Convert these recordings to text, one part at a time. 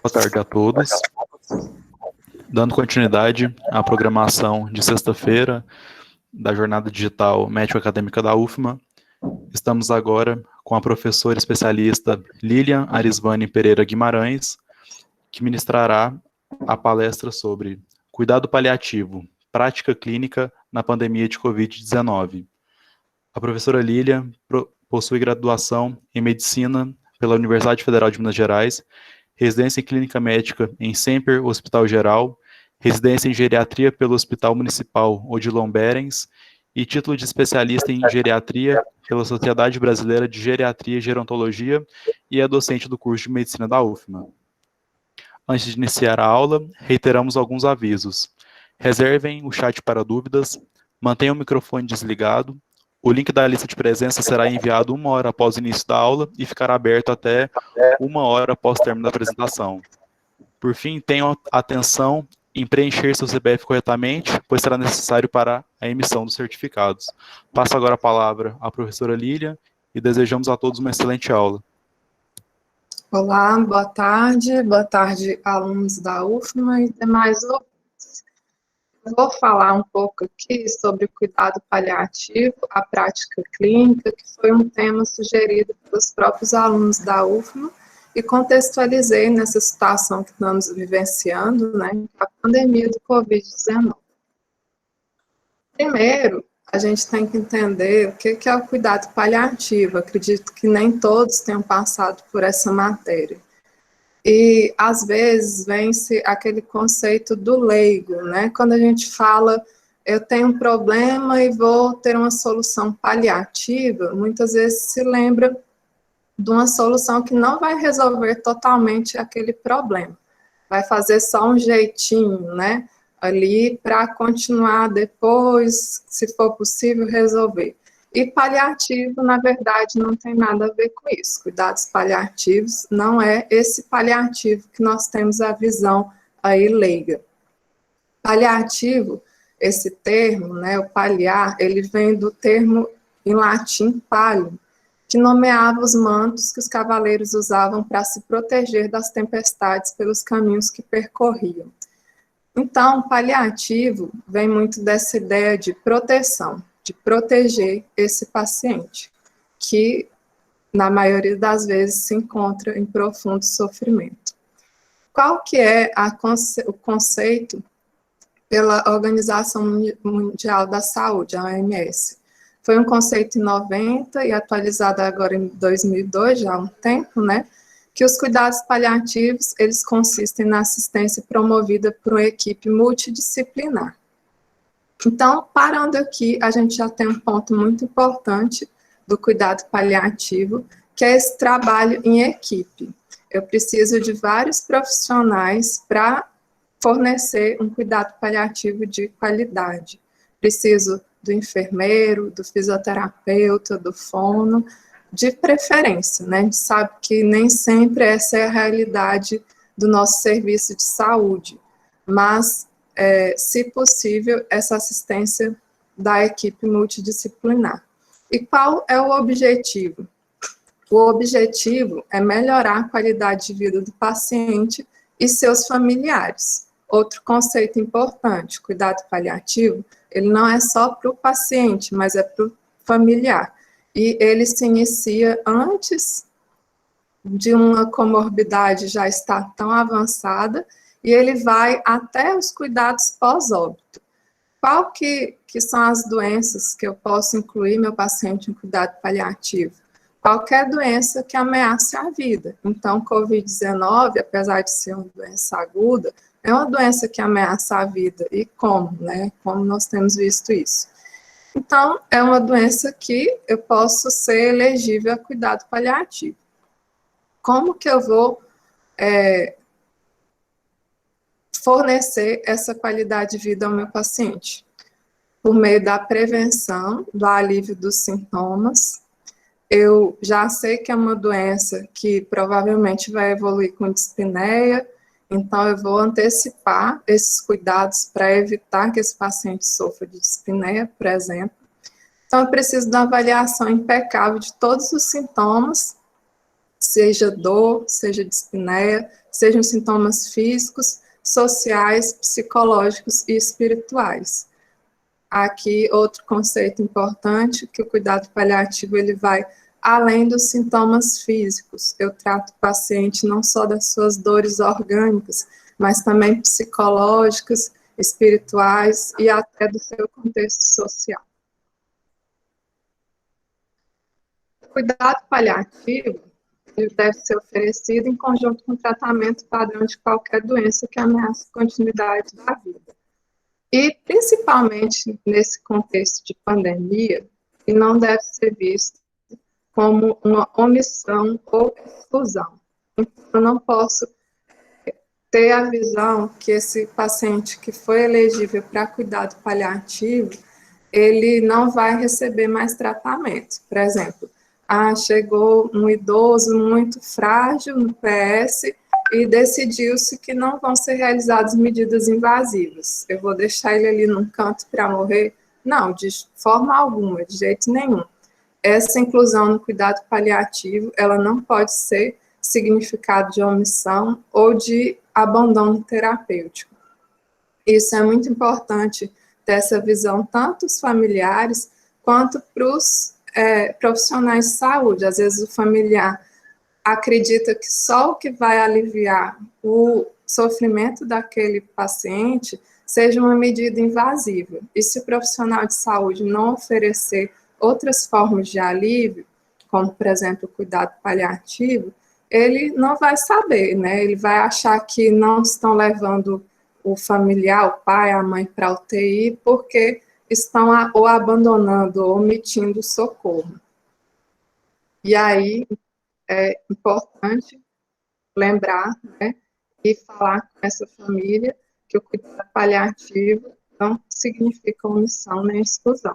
Boa tarde a todos. Dando continuidade à programação de sexta-feira da Jornada Digital Médico-Acadêmica da UFMA, estamos agora com a professora especialista Lilian Arisvane Pereira Guimarães, que ministrará a palestra sobre Cuidado Paliativo, Prática Clínica na Pandemia de Covid-19. A professora Lilian possui graduação em Medicina pela Universidade Federal de Minas Gerais, residência em Clínica Médica em Semper Hospital Geral, residência em Geriatria pelo Hospital Municipal Odilon Berens e título de especialista em Geriatria pela Sociedade Brasileira de Geriatria e Gerontologia e é docente do curso de Medicina da UFMA. Antes de iniciar a aula, reiteramos alguns avisos. Reservem o chat para dúvidas, mantenham o microfone desligado, o link da lista de presença será enviado 1 hora após o início da aula e ficará aberto até 1 hora após o término da apresentação. Por fim, tenham atenção em preencher seu CPF corretamente, pois será necessário para a emissão dos certificados. Passo agora a palavra à professora Lilian e desejamos a todos uma excelente aula. Olá, boa tarde, alunos da UFMA e demais ouvintes. Vou falar um pouco aqui sobre o cuidado paliativo, a prática clínica, que foi um tema sugerido pelos próprios alunos da UFMA e contextualizei nessa situação que estamos vivenciando, né, a pandemia do Covid-19. Primeiro, a gente tem que entender o que é o cuidado paliativo. Acredito que nem todos tenham passado por essa matéria. E, às vezes, vem-se aquele conceito do leigo, né? Quando a gente fala, eu tenho um problema e vou ter uma solução paliativa, muitas vezes se lembra de uma solução que não vai resolver totalmente aquele problema. Vai fazer só um jeitinho, né? Ali para continuar depois, se for possível, resolver. E paliativo, na verdade, não tem nada a ver com isso. Cuidados paliativos não é esse paliativo que nós temos a visão aí leiga. Paliativo, esse termo, né, o paliar, ele vem do termo em latim palio, que nomeava os mantos que os cavaleiros usavam para se proteger das tempestades pelos caminhos que percorriam. Então, paliativo vem muito dessa ideia de proteção, de proteger esse paciente, que, na maioria das vezes, se encontra em profundo sofrimento. Qual que é o conceito pela Organização Mundial da Saúde, a OMS? Foi um conceito em 90 e atualizado agora em 2002, já há um tempo, né? Que os cuidados paliativos, eles consistem na assistência promovida por uma equipe multidisciplinar. Então, parando aqui, a gente já tem um ponto muito importante do cuidado paliativo, que é esse trabalho em equipe. Eu preciso de vários profissionais para fornecer um cuidado paliativo de qualidade. Preciso do enfermeiro, do fisioterapeuta, do fono, de preferência, né? A gente sabe que nem sempre essa é a realidade do nosso serviço de saúde, mas se possível, essa assistência da equipe multidisciplinar. E qual é o objetivo? O objetivo é melhorar a qualidade de vida do paciente e seus familiares. Outro conceito importante, cuidado paliativo, ele não é só para o paciente, mas é para o familiar. E ele se inicia antes de uma comorbidade já estar tão avançada, e ele vai até os cuidados pós-óbito. Qual que são as doenças que eu posso incluir meu paciente em cuidado paliativo? qualquer doença que ameace a vida. Então, Covid-19, apesar de ser uma doença aguda, é uma doença que ameaça a vida. E como, né? Como nós temos visto isso? Então, é uma doença que eu posso ser elegível a cuidado paliativo. Como que eu vou fornecer essa qualidade de vida ao meu paciente? Por meio da prevenção, do alívio dos sintomas. Eu já sei que é uma doença que provavelmente vai evoluir com dispneia, então eu vou antecipar esses cuidados para evitar que esse paciente sofra de dispneia, por exemplo. Então, eu preciso de uma avaliação impecável de todos os sintomas, seja dor, seja dispneia, sejam sintomas físicos, sociais, psicológicos e espirituais. Aqui, outro conceito importante, que o cuidado paliativo, ele vai além dos sintomas físicos. Eu trato o paciente não só das suas dores orgânicas, mas também psicológicas, espirituais e até do seu contexto social. O cuidado paliativo, ele deve ser oferecido em conjunto com o tratamento padrão de qualquer doença que ameace a continuidade da vida. E, principalmente nesse contexto de pandemia, ele não deve ser visto como uma omissão ou exclusão. Então, eu não posso ter a visão que esse paciente que foi elegível para cuidado paliativo, ele não vai receber mais tratamento. Por exemplo, chegou um idoso muito frágil no PS e decidiu-se que não vão ser realizadas medidas invasivas. Eu vou deixar ele ali num canto para morrer? Não, de forma alguma, de jeito nenhum. Essa inclusão no cuidado paliativo, ela não pode ser significado de omissão ou de abandono terapêutico. Isso é muito importante ter essa visão, tanto os familiares quanto para os profissionais de saúde. Às vezes o familiar acredita que só o que vai aliviar o sofrimento daquele paciente seja uma medida invasiva. E se o profissional de saúde não oferecer outras formas de alívio, como, por exemplo, o cuidado paliativo, ele não vai saber, né? Ele vai achar que não estão levando o familiar, o pai, a mãe para a UTI, porque estão ou abandonando ou omitindo o socorro. E aí, é importante lembrar, né, e falar com essa família que o cuidado paliativo não significa omissão nem exclusão.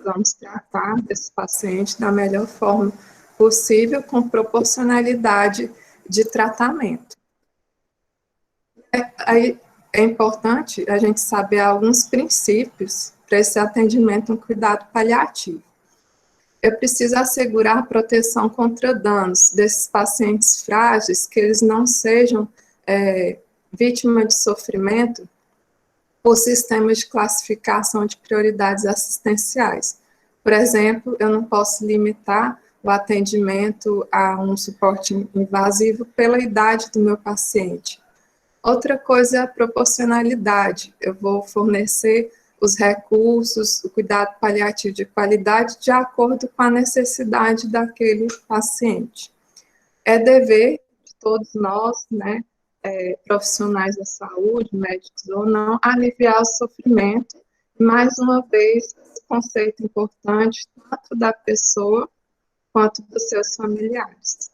Vamos tratar desse paciente da melhor forma possível, com proporcionalidade de tratamento. Aí é importante a gente saber alguns princípios para esse atendimento em cuidado paliativo. Eu preciso assegurar a proteção contra danos desses pacientes frágeis, que eles não sejam vítimas de sofrimento por sistemas de classificação de prioridades assistenciais. Por exemplo, eu não posso limitar o atendimento a um suporte invasivo pela idade do meu paciente. Outra coisa é a proporcionalidade. Eu vou fornecer os recursos, o cuidado paliativo de qualidade de acordo com a necessidade daquele paciente. É dever de todos nós, né, profissionais da saúde, médicos ou não, aliviar o sofrimento. Mais uma vez, esse conceito importante, tanto da pessoa quanto dos seus familiares.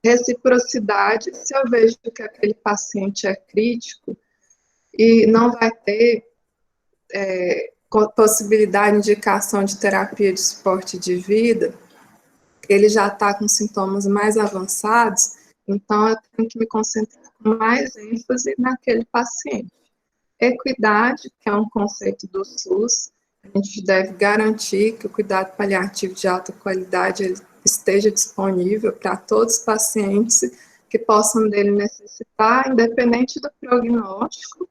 Reciprocidade, se eu vejo que aquele paciente é crítico e não vai ter possibilidade de indicação de terapia de suporte de vida, ele já está com sintomas mais avançados, então eu tenho que me concentrar com mais ênfase naquele paciente. Equidade, que é um conceito do SUS, a gente deve garantir que o cuidado paliativo de alta qualidade ele esteja disponível para todos os pacientes que possam dele necessitar, independente do prognóstico,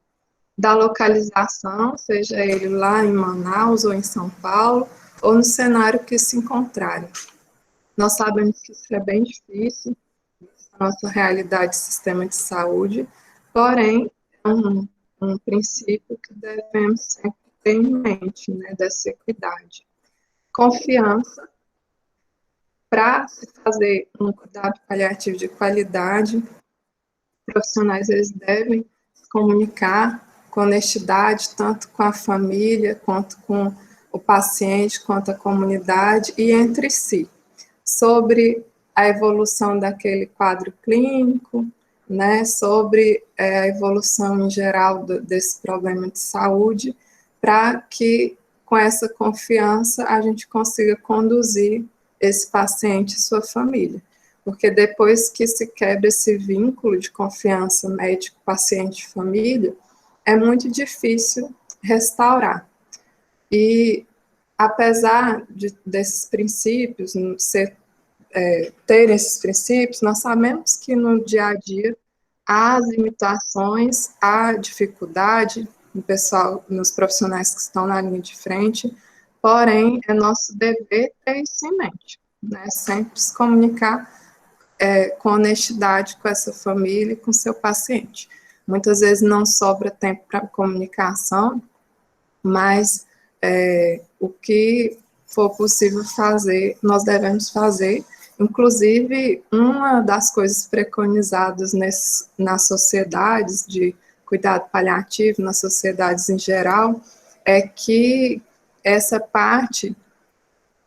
da localização, seja ele lá em Manaus ou em São Paulo, ou no cenário que se encontrarem. Nós sabemos que isso é bem difícil, a nossa realidade de sistema de saúde, porém, é um princípio que devemos sempre ter em mente, né, dessa equidade. Confiança, para se fazer um cuidado paliativo de qualidade, profissionais eles devem se comunicar com honestidade, tanto com a família, quanto com o paciente, quanto a comunidade e entre si, sobre a evolução daquele quadro clínico, né, sobre a evolução em geral desse problema de saúde, para que, com essa confiança, a gente consiga conduzir esse paciente e sua família. Porque depois que se quebra esse vínculo de confiança médico, paciente, família, é muito difícil restaurar. E, apesar desses princípios ter esses princípios, nós sabemos que no dia a dia há as limitações, há dificuldade no pessoal, nos profissionais que estão na linha de frente, porém, é nosso dever ter isso em mente, né? Sempre se comunicar com honestidade com essa família e com seu paciente. Muitas vezes não sobra tempo para comunicação, mas o que for possível fazer, nós devemos fazer. Inclusive, uma das coisas preconizadas nas sociedades de cuidado paliativo, nas sociedades em geral, é que essa parte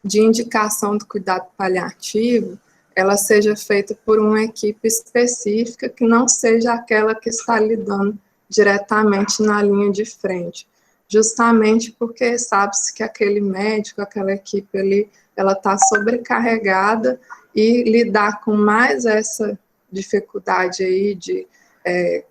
de indicação do cuidado paliativo, ela seja feita por uma equipe específica, que não seja aquela que está lidando diretamente na linha de frente. Justamente porque sabe-se que aquele médico, aquela equipe ali, ela está sobrecarregada e lidar com mais essa dificuldade aí de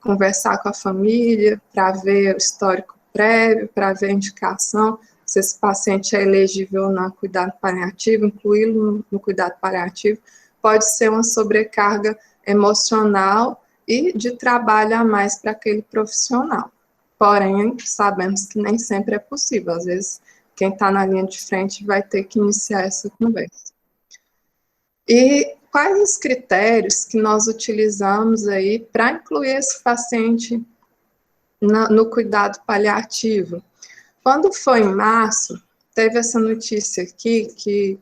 conversar com a família, para ver o histórico prévio, para ver a indicação, se esse paciente é elegível ou não a cuidado paliativo, incluí-lo no cuidado paliativo, pode ser uma sobrecarga emocional e de trabalho a mais para aquele profissional. Porém, sabemos que nem sempre é possível. Às vezes, quem está na linha de frente vai ter que iniciar essa conversa. E quais os critérios que nós utilizamos aí para incluir esse paciente no cuidado paliativo? Quando foi em março, teve essa notícia aqui que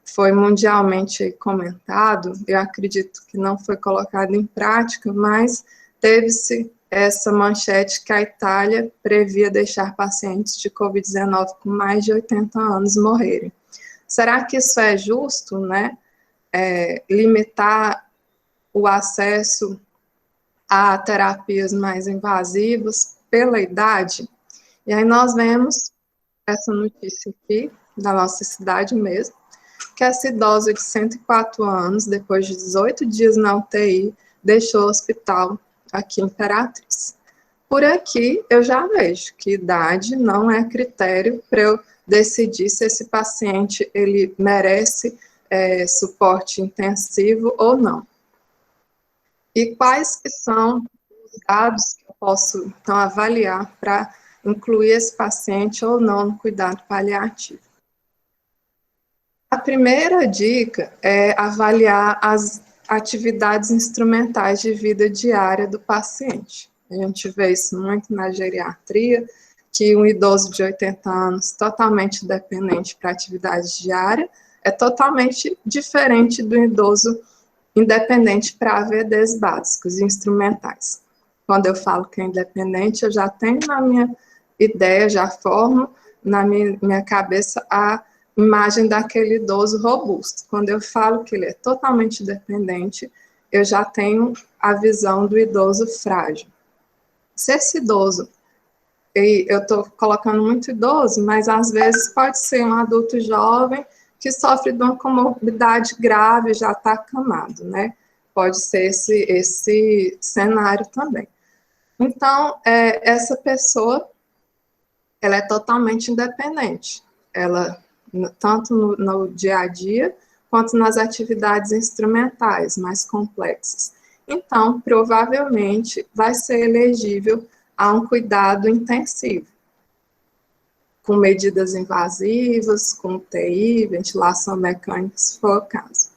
foi mundialmente comentado, eu acredito que não foi colocado em prática, mas teve-se essa manchete que a Itália previa deixar pacientes de Covid-19 com mais de 80 anos morrerem. Será que isso é justo, né? Limitar o acesso a terapias mais invasivas pela idade? E aí nós vemos essa notícia aqui, da nossa cidade mesmo, que essa idosa de 104 anos, depois de 18 dias na UTI, deixou o hospital aqui em Imperatriz. Por aqui, eu já vejo que idade não é critério para eu decidir se esse paciente ele merece suporte intensivo ou não. E quais que são os dados que eu posso, então, avaliar para incluir esse paciente ou não no cuidado paliativo? A primeira dica é avaliar as atividades instrumentais de vida diária do paciente. A gente vê isso muito na geriatria, que um idoso de 80 anos totalmente dependente para atividade diária é totalmente diferente do idoso independente para AVDs básicos e instrumentais. Quando eu falo que é independente, eu já tenho na minha ideia, já formo na minha cabeça a imagem daquele idoso robusto. Quando eu falo que ele é totalmente dependente, eu já tenho a visão do idoso frágil. Se esse idoso, e eu estou colocando muito idoso, mas às vezes pode ser um adulto jovem que sofre de uma comorbidade grave, já está acamado, né? Pode ser esse cenário também. Então, essa pessoa, ela é totalmente independente. Ela, tanto no dia a dia, quanto nas atividades instrumentais mais complexas. Então, provavelmente, vai ser elegível a um cuidado intensivo, com medidas invasivas, com UTI, ventilação mecânica, se for o caso.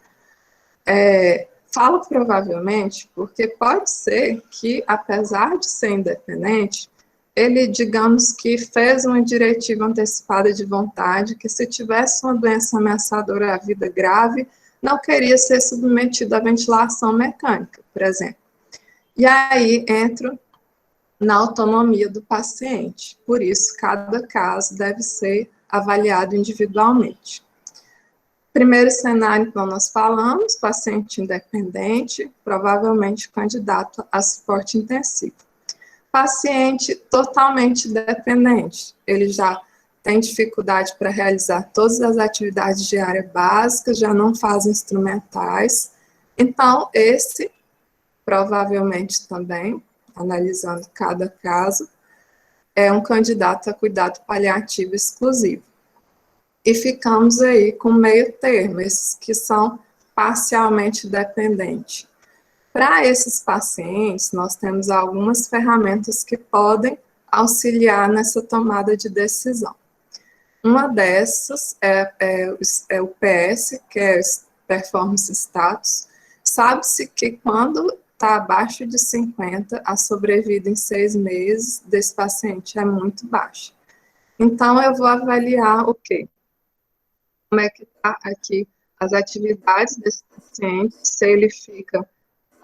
Falo provavelmente porque pode ser que, apesar de ser independente, ele, digamos que fez uma diretiva antecipada de vontade que se tivesse uma doença ameaçadora à vida grave, não queria ser submetido à ventilação mecânica, por exemplo. E aí entra na autonomia do paciente. Por isso, cada caso deve ser avaliado individualmente. Primeiro cenário, então, nós falamos, paciente independente, provavelmente candidato a suporte intensivo. Paciente totalmente dependente, ele já tem dificuldade para realizar todas as atividades diárias básicas, já não faz instrumentais, então esse provavelmente também, analisando cada caso, é um candidato a cuidado paliativo exclusivo. E ficamos aí com meio termo, esses que são parcialmente dependentes. Para esses pacientes, nós temos algumas ferramentas que podem auxiliar nessa tomada de decisão. Uma dessas é o PS, que é o Performance Status. Sabe-se que quando está abaixo de 50, a sobrevida em 6 meses desse paciente é muito baixa. Então, eu vou avaliar o quê? Como é que está aqui as atividades desse paciente, se ele fica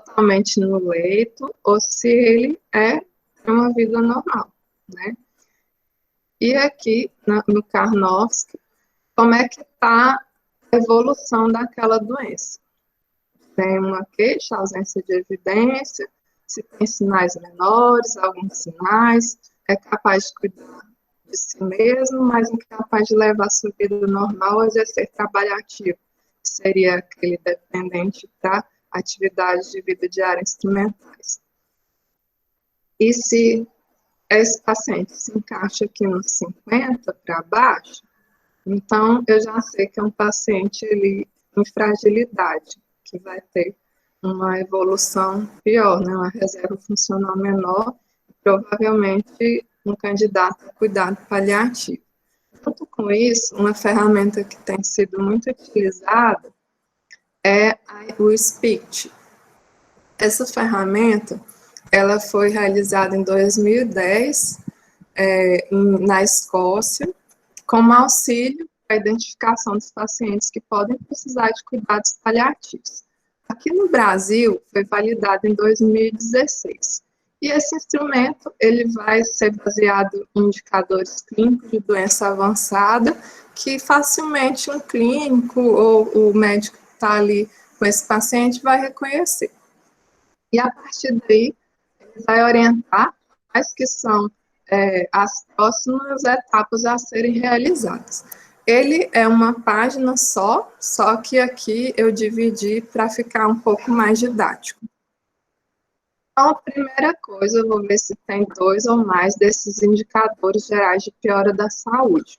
totalmente no leito ou se ele é uma vida normal, né? E aqui, no Karnofsky, como é que está a evolução daquela doença? Tem uma queixa, ausência de evidência, se tem sinais menores, alguns sinais, é capaz de cuidar de si mesmo, mas incapaz de levar a sua vida normal a exercer trabalho ativo, que seria aquele dependente para atividades de vida diária instrumentais. E se esse paciente se encaixa aqui nos 50 para baixo, então eu já sei que é um paciente ali em fragilidade, que vai ter uma evolução pior, né, uma reserva funcional menor, e provavelmente um candidato a cuidado paliativo. Junto com isso, uma ferramenta que tem sido muito utilizada é o SPICT. Essa ferramenta, ela foi realizada em 2010, na Escócia, como auxílio para a identificação dos pacientes que podem precisar de cuidados paliativos. Aqui no Brasil, foi validado em 2016. E esse instrumento, ele vai ser baseado em indicadores clínicos de doença avançada, que facilmente um clínico ou o médico que está ali com esse paciente vai reconhecer. E a partir daí, ele vai orientar quais que são as próximas etapas a serem realizadas. Ele é uma página só que aqui eu dividi para ficar um pouco mais didático. Então, a primeira coisa, eu vou ver se tem 2 ou mais desses indicadores gerais de piora da saúde.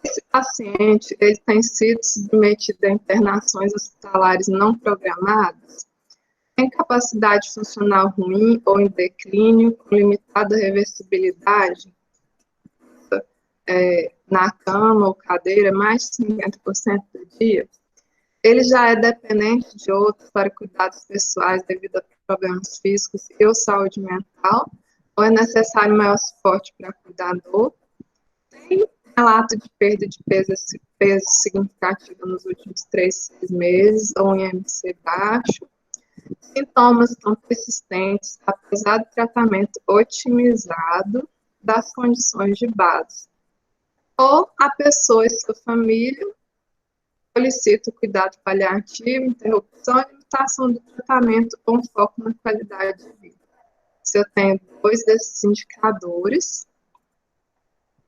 Esse paciente, ele tem sido submetido a internações hospitalares não programadas, tem capacidade funcional ruim ou em declínio, com limitada reversibilidade, na cama ou cadeira, mais de 50% do dia, ele já é dependente de outros para cuidados pessoais devido a problemas físicos e saúde mental, ou é necessário maior suporte para cuidador, tem relato de perda de peso significativo nos últimos 3, 6 meses, ou em IMC baixo, sintomas tão persistentes, apesar do tratamento otimizado das condições de base. Ou a pessoa e sua família solicitam cuidado paliativo, interrupção e limitação do tratamento com foco na qualidade de vida. Se eu tenho 2 desses indicadores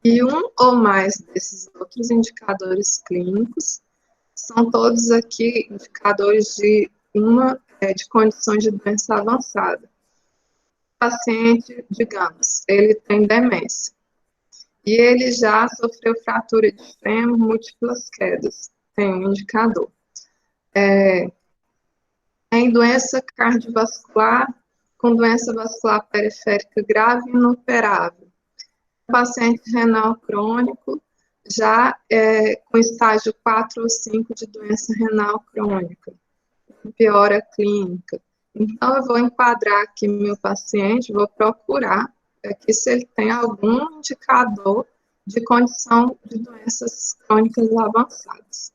e um ou mais desses outros indicadores clínicos, são todos aqui indicadores de condições de doença avançada. O paciente, digamos, ele tem demência. E ele já sofreu fratura de fêmur, múltiplas quedas. Tem um indicador. Tem doença cardiovascular, com doença vascular periférica grave e inoperável. Paciente renal crônico, já com estágio 4 ou 5 de doença renal crônica. Piora clínica. Então, eu vou enquadrar aqui meu paciente, vou procurar é que se ele tem algum indicador de condição de doenças crônicas avançadas.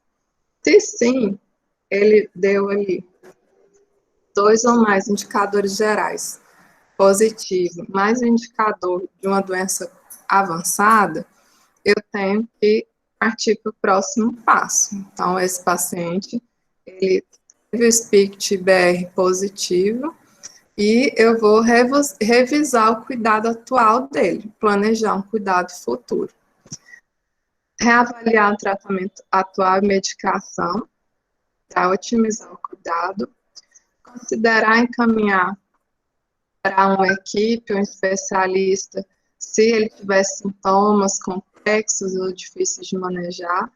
Se sim, ele deu ali 2 ou mais indicadores gerais positivo, mais um indicador de uma doença avançada, eu tenho que partir para o próximo passo. Então, esse paciente, ele teve o SPICT-BR positivo, e eu vou revisar o cuidado atual dele, planejar um cuidado futuro. Reavaliar o tratamento atual e medicação, para otimizar o cuidado. Considerar encaminhar para uma equipe, um especialista, se ele tiver sintomas complexos ou difíceis de manejar.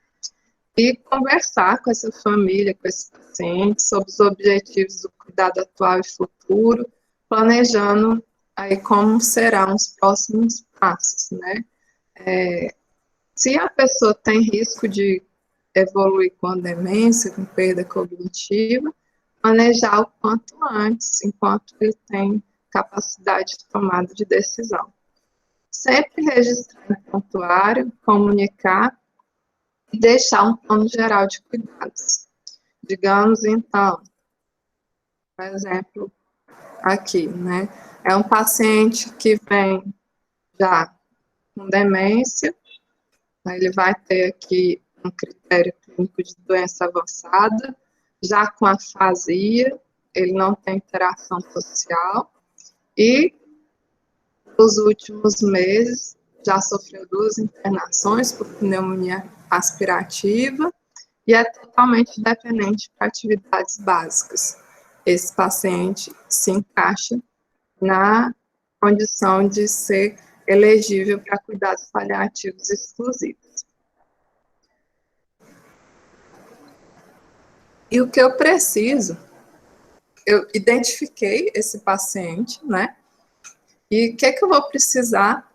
E conversar com essa família, com esse paciente, sobre os objetivos do cuidado atual e futuro, planejando aí como serão os próximos passos, né? Se a pessoa tem risco de evoluir com a demência, com perda cognitiva, manejar o quanto antes, enquanto ele tem capacidade de tomada de decisão. Sempre registrar em prontuário, comunicar e deixar um plano geral de cuidados. Digamos, então, por exemplo, aqui, né? É um paciente que vem já com demência, ele vai ter aqui um critério clínico de doença avançada, já com afasia, ele não tem interação social, e nos últimos meses já sofreu 2 internações por pneumonia aspirativa e é totalmente dependente para atividades básicas. Esse paciente se encaixa na condição de ser elegível para cuidados paliativos exclusivos. E o que eu preciso, eu identifiquei esse paciente, né? E o que é que eu vou precisar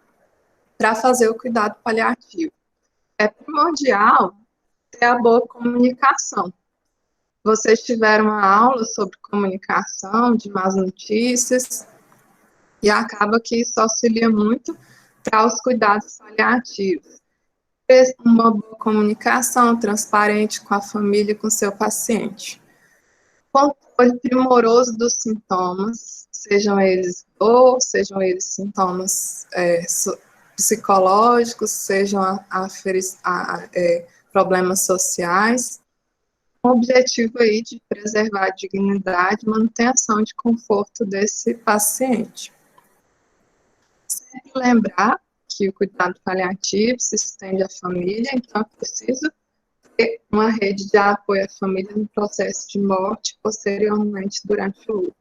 para fazer o cuidado paliativo? É primordial ter a boa comunicação. Vocês tiveram uma aula sobre comunicação, de más notícias, e acaba que isso auxilia muito para os cuidados paliativos. Ter uma boa comunicação transparente com a família e com o seu paciente. Controle primoroso dos sintomas, sejam eles sintomas psicológicos, sejam problemas sociais, com o objetivo aí de preservar a dignidade e manutenção de conforto desse paciente. Sempre lembrar que o cuidado paliativo se estende à família, então é preciso ter uma rede de apoio à família no processo de morte, posteriormente durante o luto.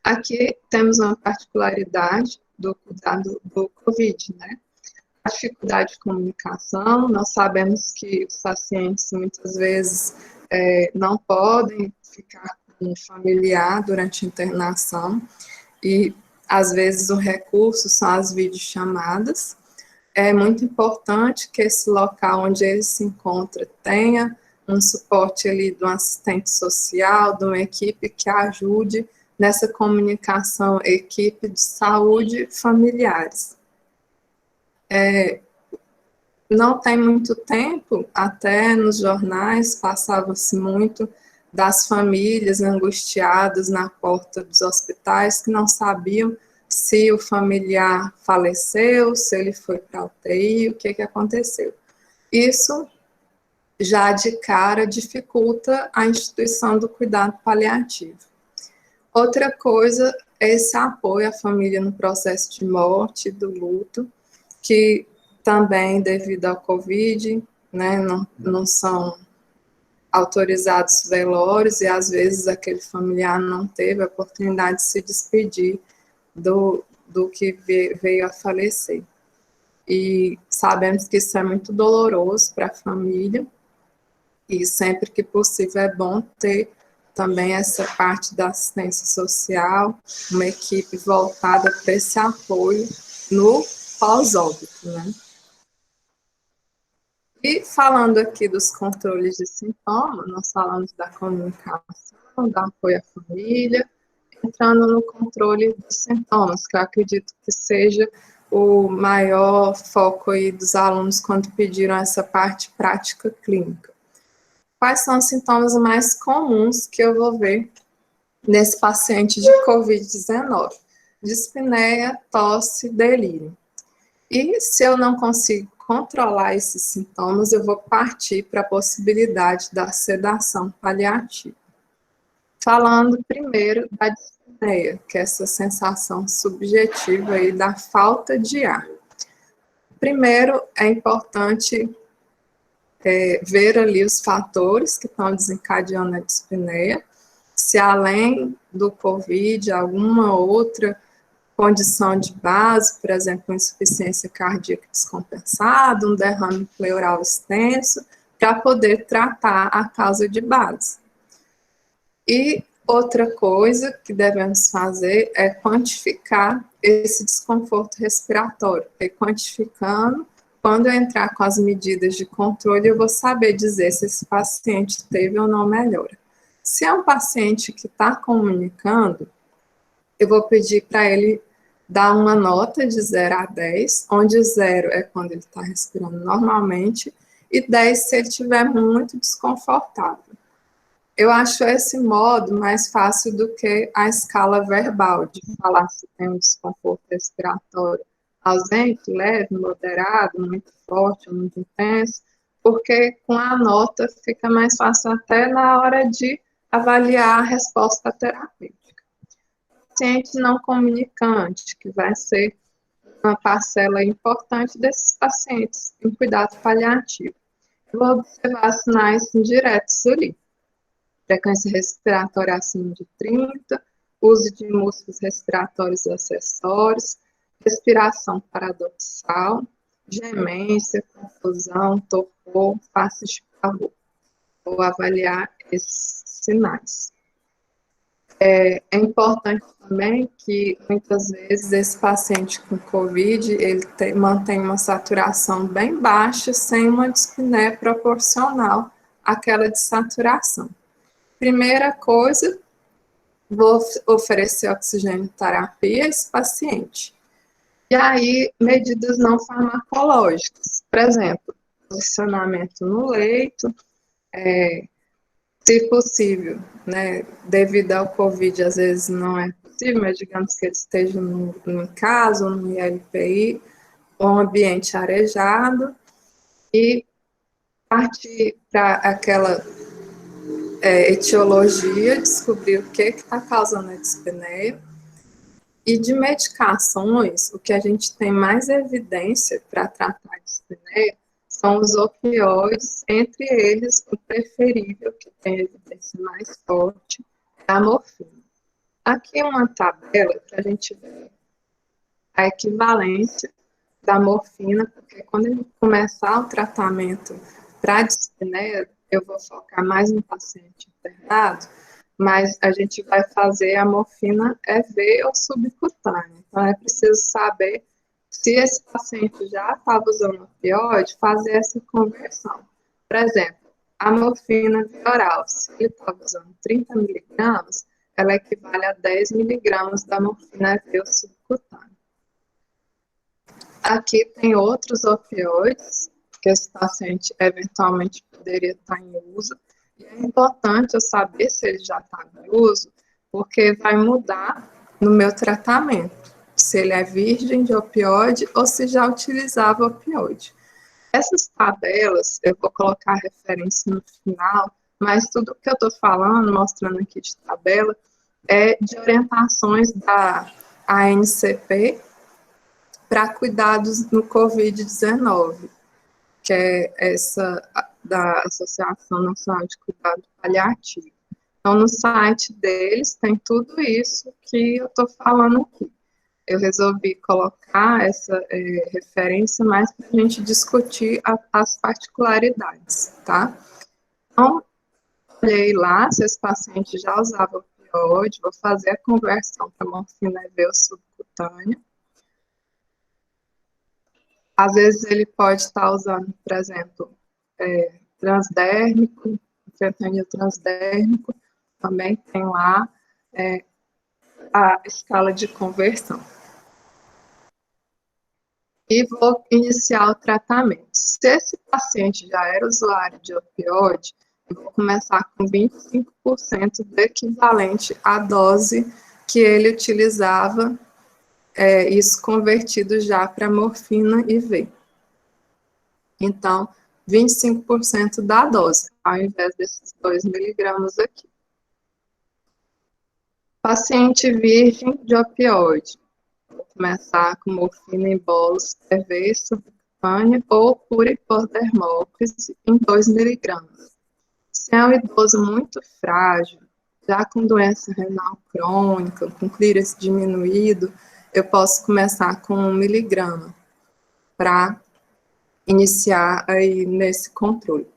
Aqui temos uma particularidade do cuidado do COVID, né? A dificuldade de comunicação, nós sabemos que os pacientes muitas vezes não podem ficar com um familiar durante a internação e às vezes o recurso são as videochamadas. É muito importante que esse local onde ele se encontra tenha um suporte ali de um assistente social, de uma equipe que ajude nessa comunicação, equipe de saúde, familiares. Não tem muito tempo, até nos jornais passava-se muito das famílias angustiadas na porta dos hospitais que não sabiam se o familiar faleceu, se ele foi para a UTI, o que aconteceu. Isso já de cara dificulta a instituição do cuidado paliativo. Outra coisa é esse apoio à família no processo de morte, do luto, que também devido ao Covid, né, não são autorizados velórios e às vezes aquele familiar não teve a oportunidade de se despedir do que veio a falecer. E sabemos que isso é muito doloroso para a família e sempre que possível é bom ter também essa parte da assistência social, uma equipe voltada para esse apoio no pós-óbito, né? E falando aqui dos controles de sintomas, nós falamos da comunicação, da apoio à família, entrando no controle dos sintomas, que eu acredito que seja o maior foco aí dos alunos quando pediram essa parte prática clínica. Quais são os sintomas mais comuns que eu vou ver nesse paciente de COVID-19? Dispneia, tosse, delírio. E se eu não consigo controlar esses sintomas, eu vou partir para a possibilidade da sedação paliativa. Falando primeiro da dispneia, que é essa sensação subjetiva aí da falta de ar. Primeiro, é importante ver ali os fatores que estão desencadeando a dispneia, se além do COVID, alguma outra condição de base, por exemplo, insuficiência cardíaca descompensada, um derrame pleural extenso, para poder tratar a causa de base. E outra coisa que devemos fazer é quantificar esse desconforto respiratório, e quantificando, quando eu entrar com as medidas de controle, eu vou saber dizer se esse paciente teve ou não melhora. Se é um paciente que está comunicando, eu vou pedir para ele dar uma nota de 0 a 10, onde 0 é quando ele está respirando normalmente, e 10 se ele estiver muito desconfortável. Eu acho esse modo mais fácil do que a escala verbal, de falar se tem um desconforto respiratório ausente, leve, moderado, muito forte ou muito intenso, porque com a nota fica mais fácil até na hora de avaliar a resposta terapêutica. Paciente não comunicante, que vai ser uma parcela importante desses pacientes em cuidado paliativo. Eu vou observar sinais indiretos ali. Frequência respiratória acima de 30, uso de músculos respiratórios acessórios, respiração paradoxal, gemência, confusão, torpor, face de pavor. Vou avaliar esses sinais. É importante também que, muitas vezes, esse paciente com COVID, ele mantém uma saturação bem baixa, sem uma dispneia proporcional àquela de saturação. Primeira coisa, vou oferecer oxigênio terapia a esse paciente. E aí, medidas não farmacológicas, por exemplo, posicionamento no leito, se possível, né, devido ao COVID, às vezes não é possível, mas digamos que ele esteja em casa, no ILPI, ou um ambiente arejado, e partir para aquela etiologia, descobrir o que está causando a dispneia, e de medicações, o que a gente tem mais evidência para tratar a dispneia são os opioides, entre eles o preferível, que tem evidência mais forte, é a morfina. Aqui é uma tabela para a gente ver a equivalência da morfina, porque quando a gente começar o tratamento para a dispneia, eu vou focar mais no paciente internado, mas a gente vai fazer a morfina EV ou subcutânea. Então, é preciso saber se esse paciente já estava usando opioide, fazer essa conversão. Por exemplo, a morfina via oral, se ele estava usando 30 miligramas, ela equivale a 10 miligramas da morfina EV ou subcutânea. Aqui tem outros opioides que esse paciente eventualmente poderia estar em uso, e é importante eu saber se ele já está em uso, porque vai mudar no meu tratamento, se ele é virgem de opioide ou se já utilizava opioide. Essas tabelas, eu vou colocar a referência no final, mas tudo que eu estou falando, mostrando aqui de tabela, é de orientações da ANCP para cuidados no COVID-19, que é essa da Associação Nacional de Cuidado Paliativo. Então, no site deles tem tudo isso que eu estou falando aqui. Eu resolvi colocar essa referência mais para a gente discutir as particularidades, tá? Então, olhei lá se esse paciente já usava opioide, vou fazer a conversão para morfina EV ou subcutânea. Às vezes ele pode estar usando, por exemplo, transdérmico, fentanil transdérmico, também tem lá a escala de conversão. e vou iniciar o tratamento. Se esse paciente já era usuário de opioide, eu vou começar com 25% do equivalente à dose que ele utilizava, isso convertido já para morfina IV. Então, 25% da dose, ao invés desses 2 miligramas aqui. Paciente virgem de opioide. Vou começar com morfina em bolos PV, subcutânea ou pura hipodermóclise em 2 miligramas. Se é um idoso muito frágil, já com doença renal crônica, com clearance diminuído, eu posso começar com 1 miligrama para iniciar aí nesse controle.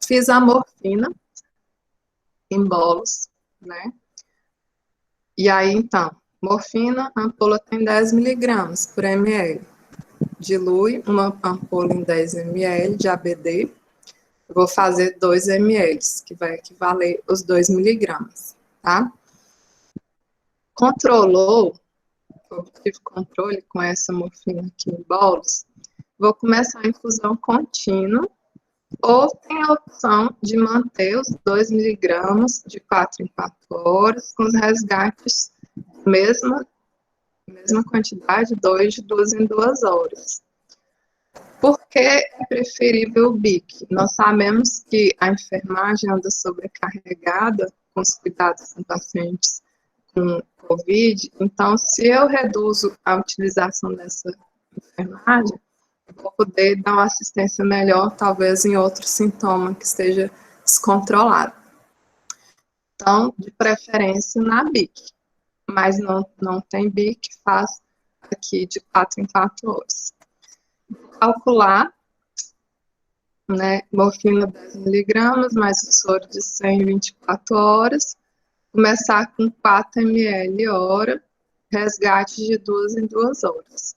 Fiz a morfina em bolos, né? E aí, então, morfina, a ampola tem 10 miligramas por ml. Dilui uma ampola em 10 ml de ABD. Eu vou fazer 2 ml, que vai equivaler os 2 miligramas, tá? Controlou, obtive controle com essa morfina aqui em bolos, vou começar a infusão contínua, ou tem a opção de manter os 2 miligramas de 4 em 4 horas, com os resgates mesma quantidade, 2 de 2 em 2 horas. Por que é preferível o BIC? Nós sabemos que a enfermagem anda sobrecarregada com os cuidados com pacientes com COVID, então se eu reduzo a utilização dessa enfermagem, eu vou poder dar uma assistência melhor, talvez em outro sintoma que esteja descontrolado. Então, de preferência na BIC, mas não tem BIC, faz aqui de 4 em 4 horas. Vou calcular, né, morfina 10 miligramas, mais o soro de 100 em 24 horas, começar com 4 ml hora, resgate de 2 em 2 horas.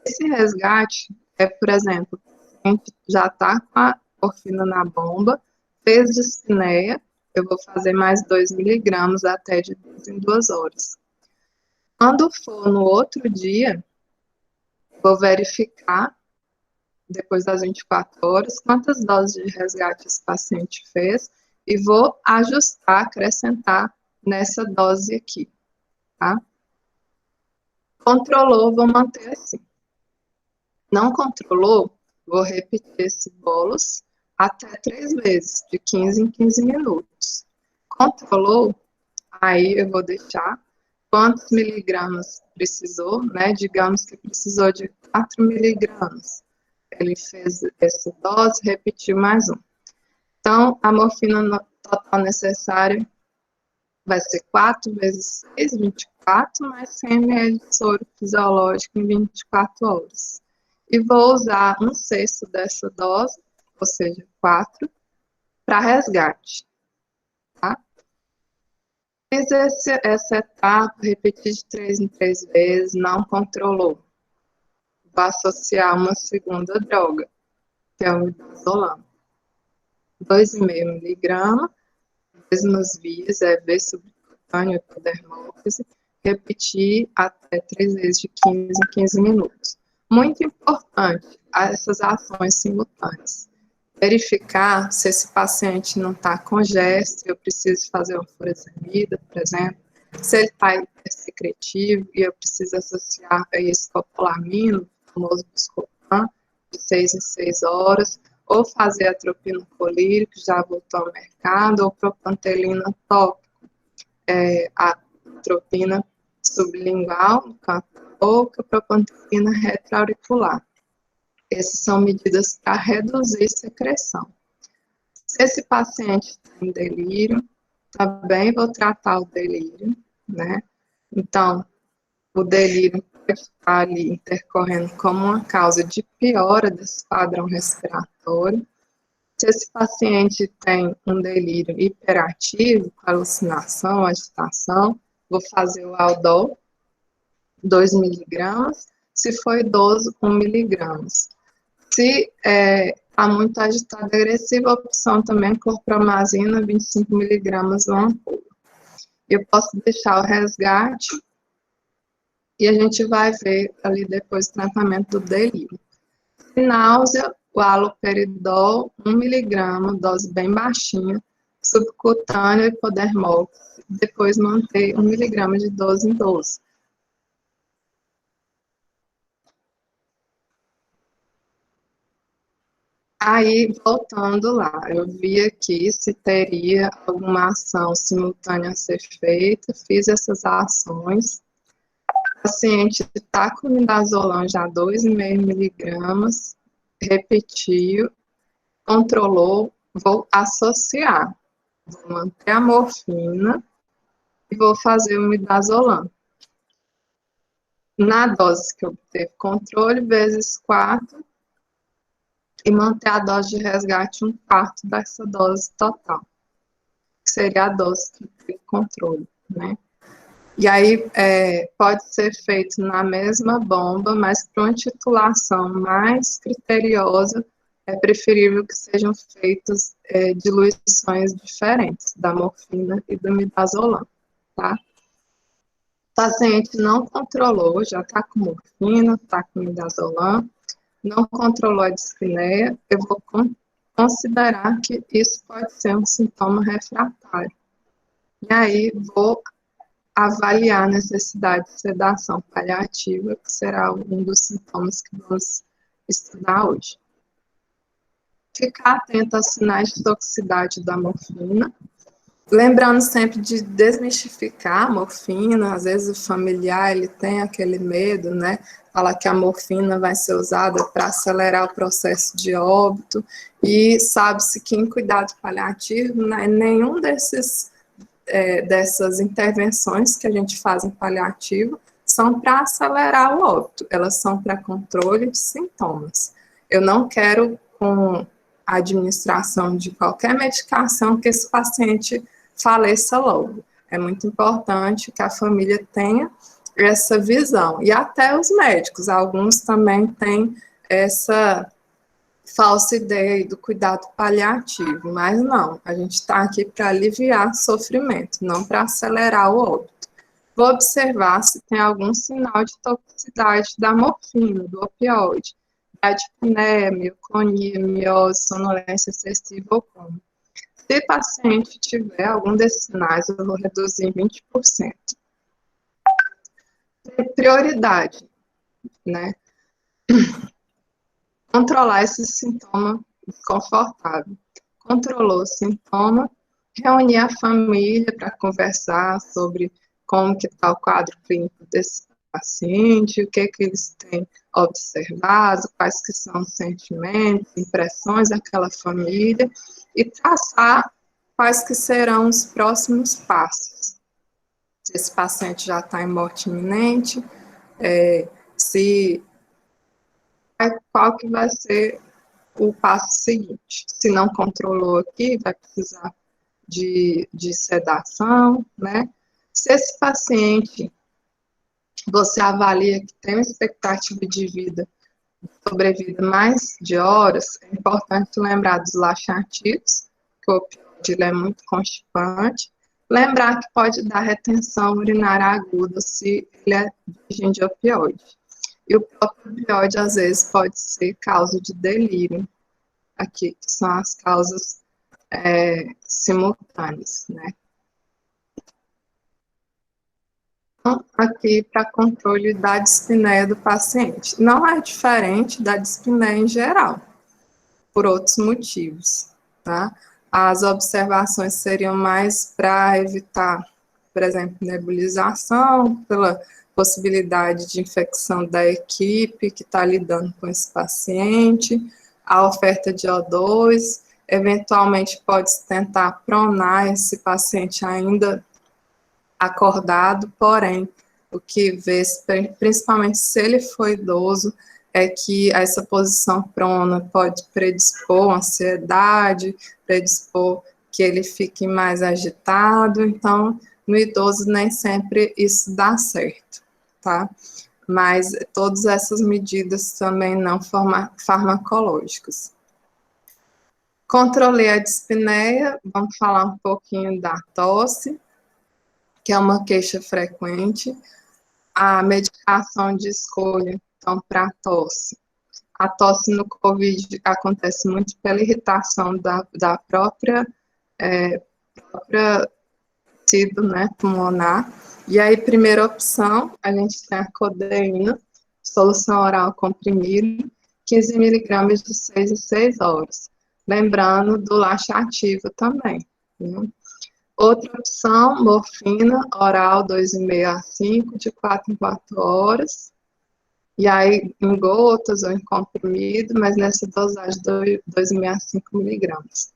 Esse resgate é, por exemplo, a gente já está com a morfina na bomba, fez dispneia, eu vou fazer mais 2 miligramas até de 2 em 2 horas. Quando for no outro dia, vou verificar, depois das 24 horas, quantas doses de resgate esse paciente fez e vou ajustar, acrescentar nessa dose aqui, tá? Controlou, vou manter assim. Não controlou, vou repetir esse bolos até 3 vezes, de 15 em 15 minutos. Controlou, aí eu vou deixar quantos miligramas precisou, né? Digamos que precisou de 4 miligramas. Ele fez essa dose, repetiu mais um. Então, a morfina total necessária vai ser 4 vezes 6, 24, mais 100 ml de soro fisiológico em 24 horas. E vou usar 1/6 dessa dose, ou seja, 4, para resgate, tá? Fiz essa etapa, repeti de 3 em 3 vezes, não controlou. Vou associar uma segunda droga, que é o midazolam. 2,5 miligramas, mesmas vias, EV subcutâneo, epidermófise, repetir até 3 vezes de 15 em 15 minutos. Muito importante, essas ações simultâneas. Verificar se esse paciente não está congesto, eu preciso fazer uma furosemida, por exemplo, se ele está hipersecretivo e eu preciso associar a escopolamina, o famoso Buscopan, de 6 em 6 horas, ou fazer atropina que já voltou ao mercado, ou propantelina tópico, a atropina sublingual, no canto da boca, propantelina retroauricular. Essas são medidas para reduzir secreção. Se esse paciente tem delírio, também vou tratar o delírio, né? Então, o delírio pode estar ali intercorrendo como uma causa de piora desse padrão respiratório. Se esse paciente tem um delírio hiperativo, alucinação, agitação, vou fazer o Aldol, 2 miligramas. Se for idoso, 1 miligramas. Se está muito agitado e agressivo, a opção também é clorpromazina, 25 miligramas uma ampola. Eu posso deixar o resgate E a gente vai ver ali depois o tratamento do delírio. Náusea, o haloperidol, 1 mg, dose bem baixinha, subcutâneo, hipodermol, depois manter 1 mg de 12 em 12. Aí, voltando lá, eu vi aqui se teria alguma ação simultânea a ser feita, fiz essas ações. O paciente está com midazolam já 2,5 mg, repetiu, controlou, vou associar, vou manter a morfina e vou fazer o midazolam. Na dose que obteve controle, vezes 4, e manter a dose de resgate 1/4 dessa dose total, que seria a dose que teve controle, né? E aí, pode ser feito na mesma bomba, mas para uma titulação mais criteriosa, é preferível que sejam feitas diluições diferentes da morfina e do midazolam, tá? O paciente não controlou, já está com morfina, está com midazolam, não controlou a dispneia, eu vou considerar que isso pode ser um sintoma refratário. E aí, vou avaliar a necessidade de sedação paliativa, que será um dos sintomas que vamos estudar hoje. Ficar atento aos sinais de toxicidade da morfina, lembrando sempre de desmistificar a morfina. Às vezes o familiar ele tem aquele medo, né? Fala que a morfina vai ser usada para acelerar o processo de óbito, e sabe-se que em cuidado paliativo, né, nenhum dessas intervenções que a gente faz em paliativo são para acelerar o óbito, elas são para controle de sintomas. Eu não quero, com a administração de qualquer medicação, que esse paciente faleça logo. É muito importante que a família tenha essa visão, e até os médicos, alguns também têm essa falsa ideia do cuidado paliativo, mas não, a gente está aqui para aliviar sofrimento, não para acelerar o óbito. Vou observar se tem algum sinal de toxicidade da morfina, do opioide, dispneia, mioclonia, miose, sonolência excessiva ou coma. Se o paciente tiver algum desses sinais, eu vou reduzir em 20%. Prioridade, né? Controlar esse sintoma desconfortável. Controlou o sintoma, reunir a família para conversar sobre como que está o quadro clínico desse paciente, o que eles têm observado, quais que são os sentimentos, impressões daquela família, e traçar quais que serão os próximos passos. Se esse paciente já está em morte iminente, qual que vai ser o passo seguinte. Se não controlou aqui, vai precisar de sedação, né? Se esse paciente, você avalia que tem uma expectativa de vida, sobrevida mais de horas, é importante lembrar dos laxativos, que o opioide é muito constipante. Lembrar que pode dar retenção urinária aguda se ele é de origem de opioide. E o próprio opioide, às vezes, pode ser causa de delírio, aqui, que são as causas simultâneas, né? Então, aqui, para controle da dispneia do paciente. Não é diferente da dispneia em geral, por outros motivos, tá? As observações seriam mais para evitar, por exemplo, nebulização, pela possibilidade de infecção da equipe que está lidando com esse paciente, a oferta de O2, eventualmente pode-se tentar pronar esse paciente ainda acordado, porém, o que vê, principalmente se ele for idoso, é que essa posição prona pode predispor ansiedade, predispor que ele fique mais agitado, então, no idoso nem sempre isso dá certo, tá? Mas todas essas medidas também não farmacológicas. Controlei a dispneia, vamos falar um pouquinho da tosse, que é uma queixa frequente. A medicação de escolha, então, para tosse. A tosse no COVID acontece muito pela irritação da própria tecido, né, pulmonar. E aí, primeira opção, a gente tem a codeína, solução oral comprimido, 15 miligramas de 6 em 6 horas. Lembrando do laxativo também. Né? Outra opção, morfina, oral 2,5 a 5, de 4 em 4 horas. E aí, em gotas ou em comprimido, mas nessa dosagem de 2,5 a 5 miligramas.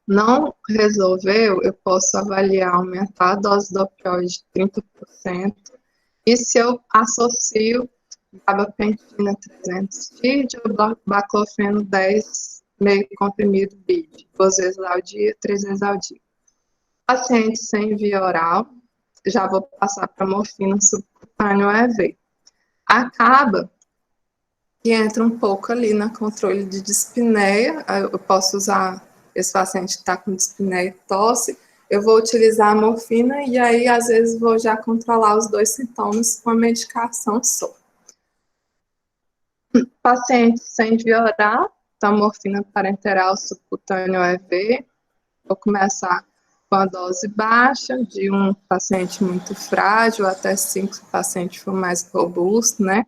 Não resolveu, eu posso avaliar aumentar a dose do opioide de 30%. E se eu associo gabapentina 300 ou baclofeno 10, meio comprimido BID, 2 vezes ao dia, 3 vezes ao dia. Paciente sem via oral, já vou passar para morfina subcutâneo EV. Acaba que entra um pouco ali na controle de dispneia, eu posso usar, esse paciente que está com dispneia e tosse, eu vou utilizar a morfina e aí, às vezes, vou já controlar os dois sintomas com a medicação só. Paciente sem via oral, então morfina parenteral subcutâneo EV, vou começar com a dose baixa, de um paciente muito frágil até 5 se o paciente for mais robusto, né?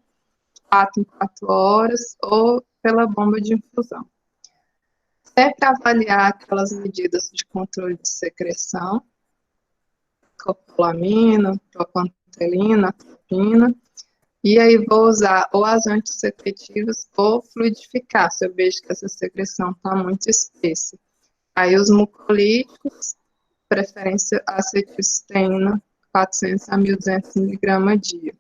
4 em 4 horas, ou pela bomba de infusão. Sempre avaliar aquelas medidas de controle de secreção, copolamina, propantelina, atropina, e aí vou usar ou as antissecretivas ou fluidificar, se eu vejo que essa secreção está muito espessa. Aí os mucolíticos, preferência acetilcisteína, 400 a 1.200 mg dia.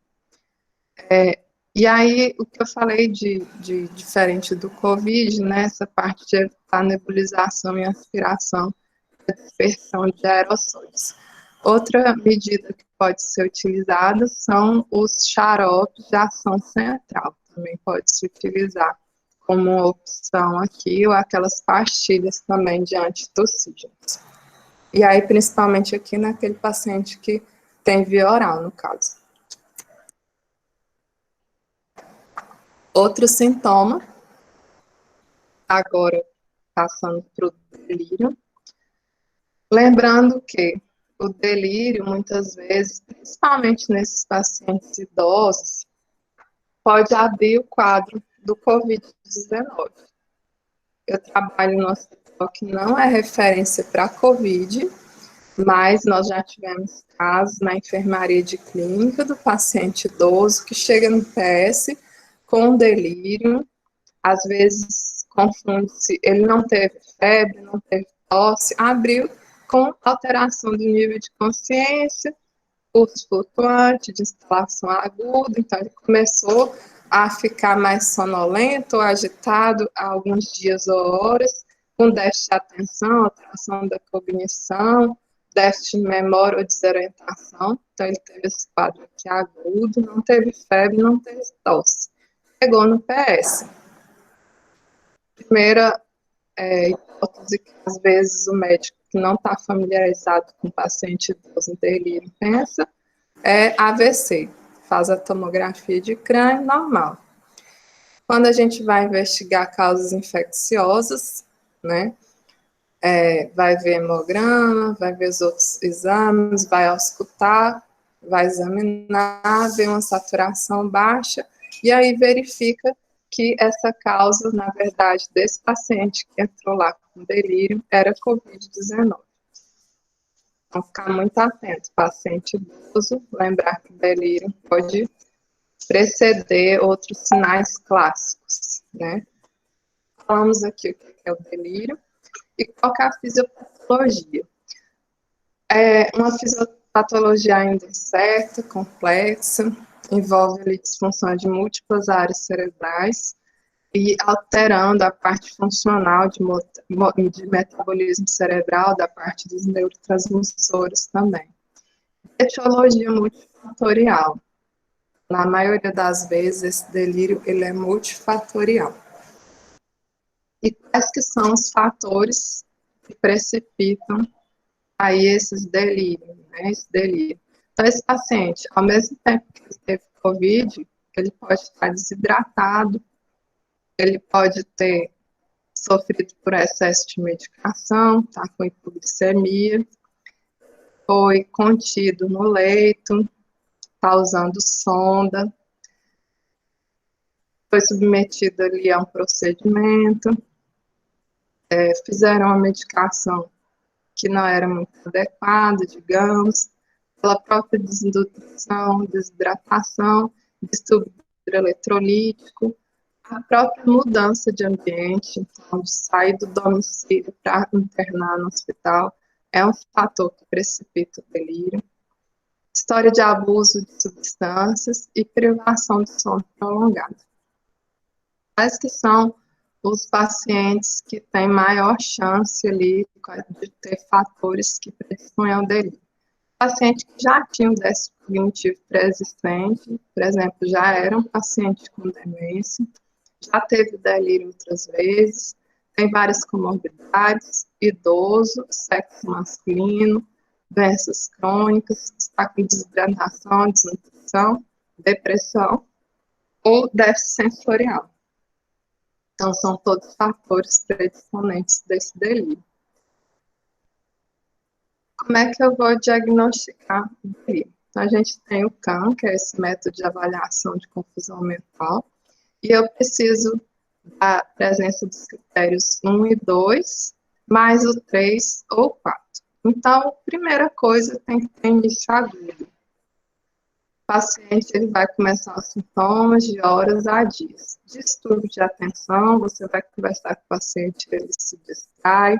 E aí, o que eu falei de diferente do COVID, né, essa parte de evitar nebulização e aspiração, a dispersão de aerossóis. Outra medida que pode ser utilizada são os xaropes de ação central, também pode se utilizar como uma opção aqui, ou aquelas pastilhas também de antitussígenos. E aí, principalmente aqui naquele paciente que tem via oral, no caso. Outro sintoma, agora passando para o delírio, lembrando que o delírio, muitas vezes, principalmente nesses pacientes idosos, pode abrir o quadro do COVID-19. Eu trabalho no hospital que não é referência para COVID, mas nós já tivemos casos na enfermaria de clínica do paciente idoso que chega no PS com delírio, às vezes confunde-se, ele não teve febre, não teve tosse, abriu com alteração do nível de consciência, pulso flutuante, de instalação aguda, então ele começou a ficar mais sonolento, agitado há alguns dias ou horas, com déficit de atenção, alteração da cognição, déficit de memória ou desorientação, então ele teve esse quadro aqui agudo, não teve febre, não teve tosse. Chegou no PS. Primeira hipótese que às vezes o médico que não está familiarizado com o paciente idoso em delírio pensa é AVC, faz a tomografia de crânio normal. Quando a gente vai investigar causas infecciosas, né, vai ver hemograma, vai ver os outros exames, vai auscultar, vai examinar, ver uma saturação baixa, e aí verifica que essa causa, na verdade, desse paciente que entrou lá com delírio, era COVID-19. Então, ficar muito atento, paciente idoso, lembrar que o delírio pode preceder outros sinais clássicos, né? Falamos aqui o que é o delírio e qual é a fisiopatologia. É uma fisiopatologia ainda incerta, complexa, envolve ali disfunção de múltiplas áreas cerebrais e alterando a parte funcional de metabolismo cerebral da parte dos neurotransmissores também. Etiologia multifatorial. Na maioria das vezes, esse delírio ele é multifatorial. E quais que são os fatores que precipitam aí esses delírios, né? Esse delírio. Então, esse paciente, ao mesmo tempo que ele teve COVID, ele pode estar desidratado, ele pode ter sofrido por excesso de medicação, está com hipoglicemia, foi contido no leito, está usando sonda, foi submetido ali a um procedimento, fizeram uma medicação que não era muito adequada, digamos, pela própria desnutrição, desidratação, distúrbio eletrolítico, a própria mudança de ambiente, então, de sair do domicílio para internar no hospital, é um fator que precipita o delírio. História de abuso de substâncias e privação de sono prolongado. Quais que são os pacientes que têm maior chance ali de ter fatores que predispõem ao delírio? Paciente que já tinha um déficit cognitivo pré-existente, por exemplo, já era um paciente com demência, já teve delírio outras vezes, tem várias comorbidades, idoso, sexo masculino, doenças crônicas, está com desidratação, desnutrição, depressão ou déficit sensorial. Então, são todos fatores predisponentes desse delírio. Como é que eu vou diagnosticar o delírio? Então, a gente tem o CAM, que é esse método de avaliação de confusão mental, e eu preciso da presença dos critérios 1 e 2, mais o 3 ou 4. Então, a primeira coisa tem que ter início agudo. O paciente ele vai começar os sintomas de horas a dias. Distúrbio de atenção, você vai conversar com o paciente, ele se distrai,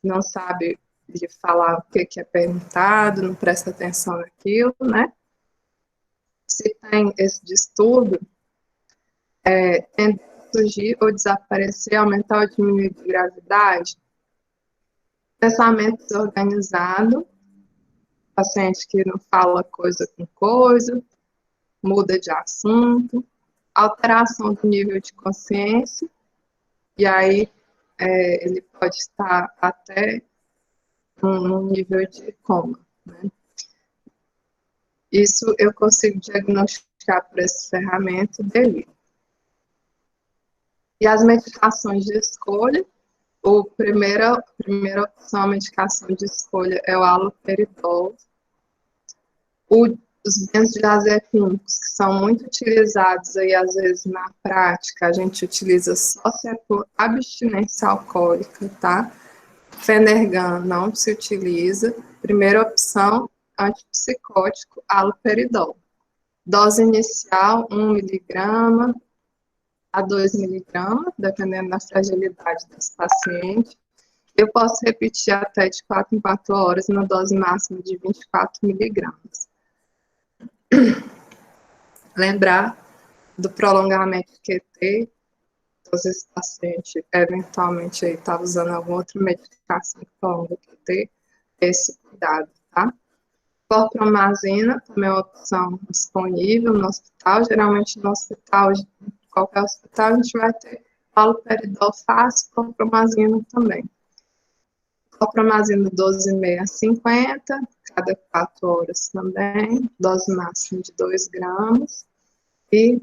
não sabe de falar o que é perguntado, não presta atenção naquilo, né? Se tem esse distúrbio, tende a surgir ou desaparecer, aumentar ou diminuir de gravidade, pensamento desorganizado, paciente que não fala coisa com coisa, muda de assunto, alteração do nível de consciência, e aí ele pode estar até num nível de coma, né? Isso eu consigo diagnosticar por essa ferramenta dele. E as medicações de escolha, a primeira opção, a medicação de escolha é o haloperidol. Os benzodiazepínicos, que são muito utilizados aí, às vezes, na prática, a gente utiliza só se é por abstinência alcoólica, tá? Fenergan não se utiliza. Primeira opção, antipsicótico, haloperidol. Dose inicial, 1 miligrama a 2 miligramas, dependendo da fragilidade desse paciente. Eu posso repetir até de 4 em 4 horas, na dose máxima de 24 miligramas. Lembrar do prolongamento QT, então, se esse paciente eventualmente estava usando alguma outra medicação que prolonga o QT, esse cuidado, tá? Clorpromazina também é uma opção disponível no hospital, geralmente no hospital, qualquer hospital, a gente vai ter haloperidol fácil, clorpromazina também. Clorpromazina 12,5 a 50, cada 4 horas também, dose máxima de 2 gramas, e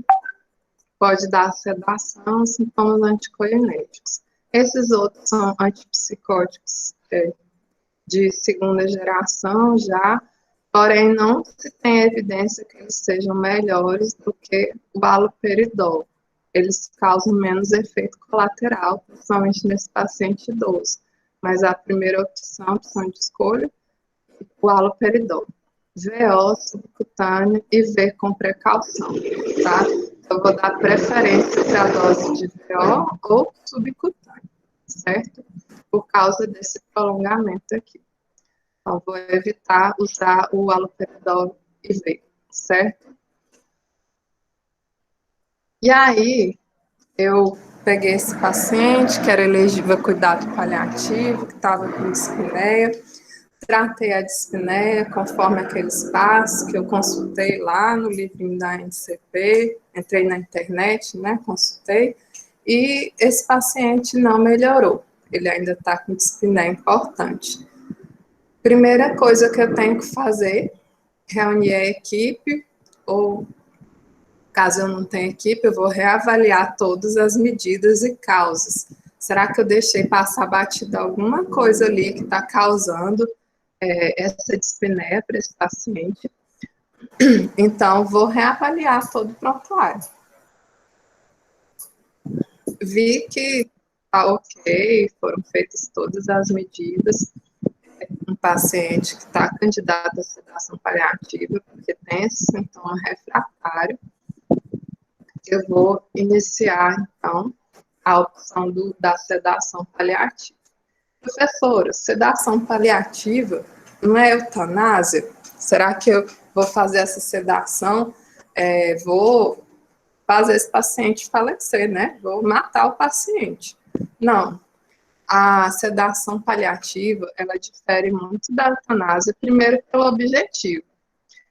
pode dar sedação, sintomas anticolinérgicos. Esses outros são antipsicóticos de segunda geração já, porém não se tem evidência que eles sejam melhores do que o haloperidol. Eles causam menos efeito colateral, principalmente nesse paciente idoso. Mas a primeira opção de escolha, o haloperidol. VO subcutâneo e V com precaução, tá? Eu vou dar preferência para a dose de VO ou subcutâneo, certo? Por causa desse prolongamento aqui. Então, vou evitar usar o haloperidol IV, certo? E aí, eu peguei esse paciente que era elegível a cuidado paliativo, que estava com dispneia, tratei a dispneia conforme aqueles passos que eu consultei lá no livrinho da NCP, entrei na internet, né, consultei, e esse paciente não melhorou, ele ainda está com dispneia importante. Primeira coisa que eu tenho que fazer reunir a equipe, ou caso eu não tenha equipe, eu vou reavaliar todas as medidas e causas. Será que eu deixei passar batida alguma coisa ali que está causando essa dispneia para esse paciente? Então, vou reavaliar todo o prontuário. Vi que está ok, foram feitas todas as medidas. Um paciente que está candidato à sedação paliativa, porque tem esse sintoma refratário, eu vou iniciar, então, a opção da sedação paliativa. Professora, sedação paliativa não é eutanásia? Será que eu vou fazer essa sedação, vou fazer esse paciente falecer, né? Vou matar o paciente. Não. A sedação paliativa, ela difere muito da eutanásia, primeiro pelo objetivo.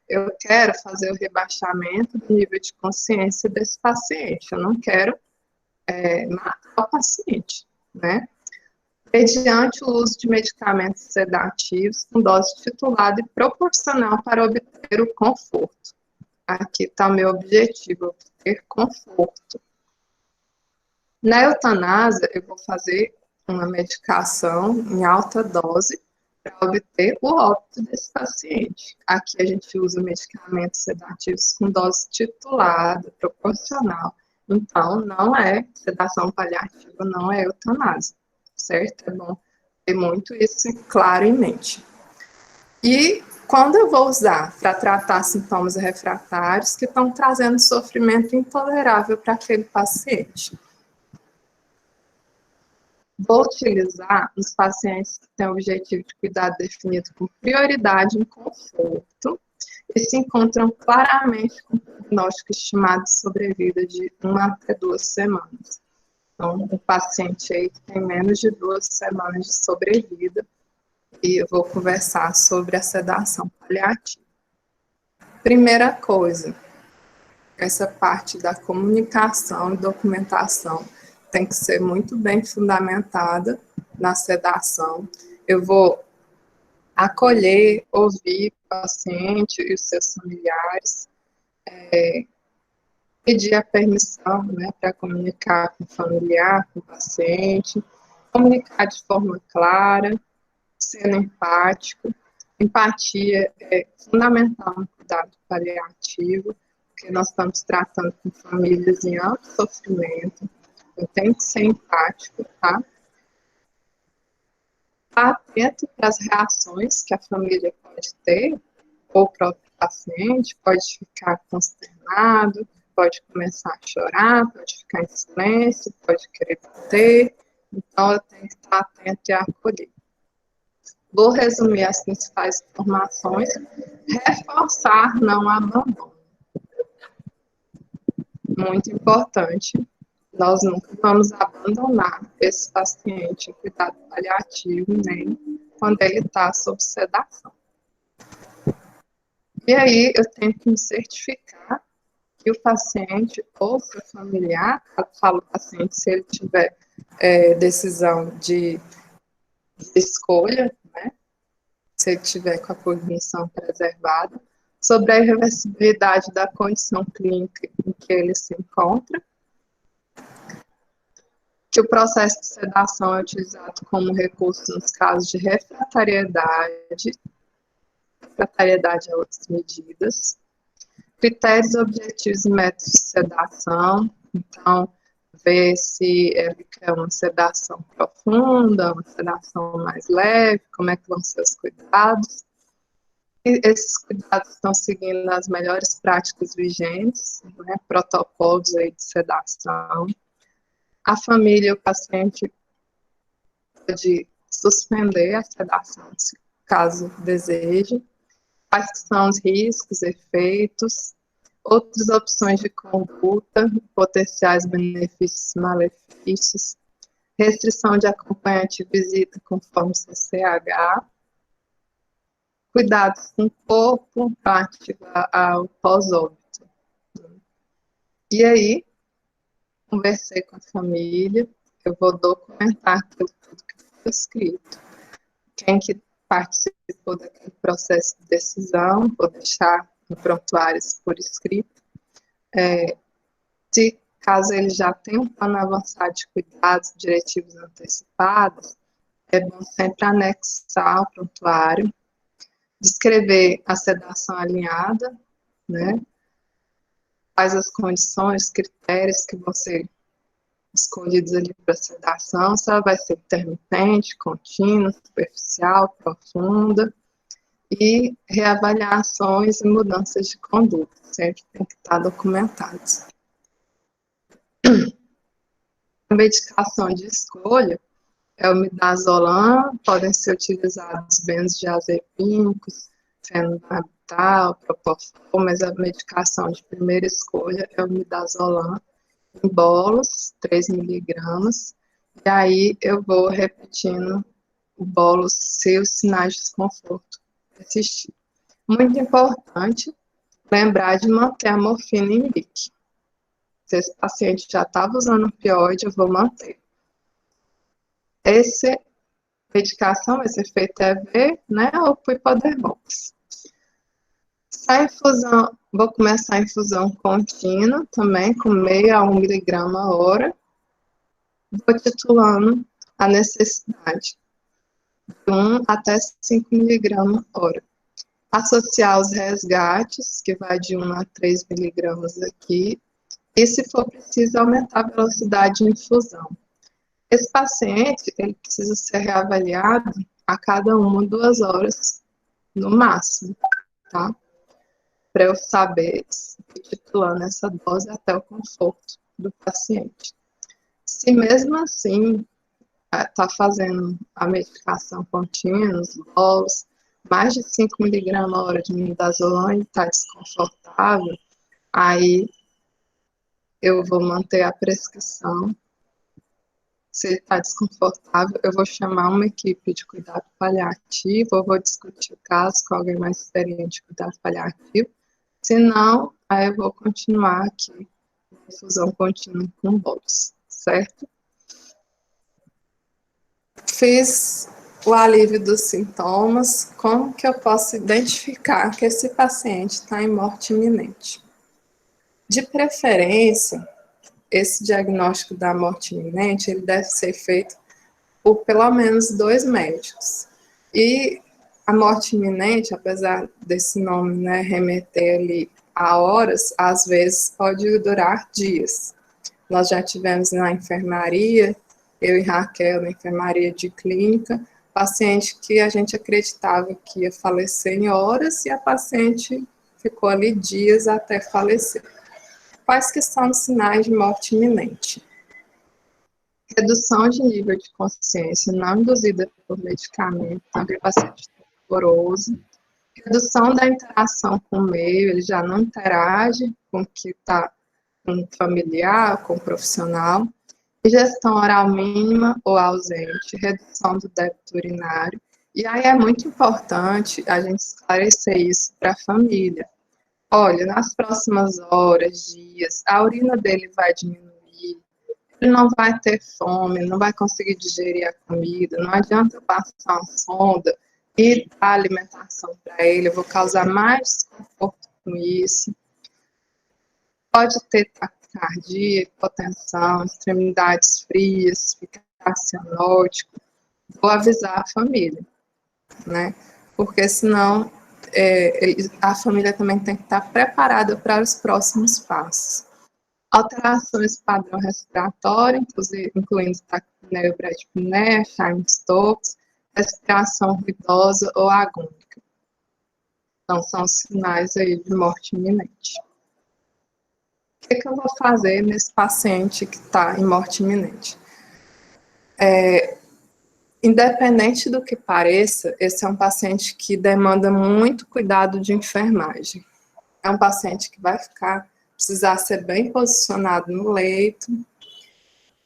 Eu quero fazer o rebaixamento do nível de consciência desse paciente, eu não quero matar o paciente, né? Mediante o uso de medicamentos sedativos com dose titulada e proporcional para obter o conforto. Aqui está o meu objetivo, obter conforto. Na eutanásia, eu vou fazer uma medicação em alta dose para obter o óbito desse paciente. Aqui a gente usa medicamentos sedativos com dose titulada, proporcional. Então, não é sedação paliativa, não é eutanásia, certo? É bom ter muito isso claro em mente. E quando eu vou usar para tratar sintomas refratários que estão trazendo sofrimento intolerável para aquele paciente? Vou utilizar nos pacientes que têm objetivo de cuidado definido com prioridade em conforto e se encontram claramente com prognóstico estimado de sobrevida de 1 até 2 semanas. Então, o paciente aí que tem menos de 2 semanas de sobrevida, e eu vou conversar sobre a sedação paliativa. Primeira coisa, essa parte da comunicação e documentação tem que ser muito bem fundamentada na sedação. Eu vou acolher, ouvir o paciente e os seus familiares, pedir a permissão, né, para comunicar com o familiar, com o paciente, comunicar de forma clara, sendo empático. Empatia é fundamental no cuidado paliativo, porque nós estamos tratando com famílias em alto sofrimento. Eu tenho que ser empático, tá? Atento para as reações que a família pode ter, ou o próprio paciente pode ficar consternado, pode começar a chorar, pode ficar em silêncio, pode querer bater. Então, eu tenho que estar atento e acolher. Vou resumir as principais informações. Reforçar, não abandono. Muito importante. Nós nunca vamos abandonar esse paciente em cuidado paliativo, nem quando ele está sob sedação. E aí, eu tenho que me certificar que o paciente ou seu familiar, falo paciente se ele tiver decisão de escolha, né, se ele tiver com a cognição preservada, sobre a irreversibilidade da condição clínica em que ele se encontra, que o processo de sedação é utilizado como recurso nos casos de refratariedade a outras medidas, critérios, objetivos e métodos de sedação, então, ver se é uma sedação profunda, uma sedação mais leve, como é que vão ser os cuidados. E esses cuidados estão seguindo as melhores práticas vigentes, né, protocolos aí de sedação. A família e o paciente pode suspender a sedação, caso deseje. Quais são os riscos, efeitos, outras opções de conduta, potenciais benefícios e malefícios, restrição de acompanhante e visita conforme CCH, cuidados com o corpo, prática ao pós-óbito. E aí, conversei com a família, eu vou documentar tudo que foi escrito. Quem que participou daquele processo de decisão, vou deixar no prontuário por escrito. Se caso ele já tenha um plano avançado de cuidados, diretivos antecipados, é bom sempre anexar ao prontuário, descrever a sedação alinhada, né? Quais as condições, critérios que vão ser escolhidos ali para a sedação, se ela vai ser intermitente, contínua, superficial, profunda, e reavaliações e mudanças de conduta, sempre tem que estar documentados. A medicação de escolha é o midazolam, podem ser utilizados benzodiazepínicos, fenobarbital, propofol, mas a medicação de primeira escolha é o midazolam, em bolos, 3 miligramas, e aí eu vou repetindo o bolo se os sinais de desconforto persistir. Muito importante lembrar de manter a morfina em BIC. Se esse paciente já estava usando opioide, eu vou manter. Essa medicação vai ser feita EV, né, ou por hipodermox. A infusão, vou começar a infusão contínua também, com meio a 1 miligrama a hora. Vou titulando a necessidade, de 1 até 5 miligramas a hora. Associar os resgates, que vai de 1 a 3 miligramas aqui, e se for preciso, aumentar a velocidade de infusão. Esse paciente, ele precisa ser reavaliado a cada 1 a 2 horas, no máximo, tá? Para eu saber, titulando essa dose até o conforto do paciente. Se mesmo assim está fazendo a medicação contínua, os bolos, mais de 5 miligramas a hora de midazolam e está desconfortável, aí eu vou manter a prescrição. Se ele está desconfortável, eu vou chamar uma equipe de cuidado paliativo, eu vou discutir o caso com alguém mais experiente de cuidado paliativo. Se não, aí eu vou continuar aqui na infusão contínua com bolos, certo? Fiz o alívio dos sintomas. Como que eu posso identificar que esse paciente está em morte iminente? De preferência, esse diagnóstico da morte iminente, ele deve ser feito por pelo menos 2 médicos. E a morte iminente, apesar desse nome, né, remeter ali a horas, às vezes pode durar dias. Nós já tivemos na enfermaria, eu e Raquel, na enfermaria de clínica, paciente que a gente acreditava que ia falecer em horas e a paciente ficou ali dias até falecer. Quais que são os sinais de morte iminente? Redução de nível de consciência não induzida por medicamento, aquele paciente poroso. Redução da interação com o meio, ele já não interage com o que está com o familiar, com o profissional. Ingestão oral mínima ou ausente, redução do débito urinário. E aí é muito importante a gente esclarecer isso para a família. Olha, nas próximas horas, dias, a urina dele vai diminuir, ele não vai ter fome, não vai conseguir digerir a comida, não adianta eu passar uma sonda e dar alimentação para ele, eu vou causar mais desconforto com isso. Pode ter taquicardia, hipotensão, extremidades frias, ficar cianótico. Vou avisar a família, né? Porque senão a família também tem que estar preparada para os próximos passos. Alterações padrão respiratório, incluindo taquipneia, bradipneia, Chine-Stokes, respiração ruidosa ou agônica. Então, são sinais aí de morte iminente. O que eu vou fazer nesse paciente que está em morte iminente? Independente do que pareça, esse é um paciente que demanda muito cuidado de enfermagem. É um paciente que vai precisar ser bem posicionado no leito,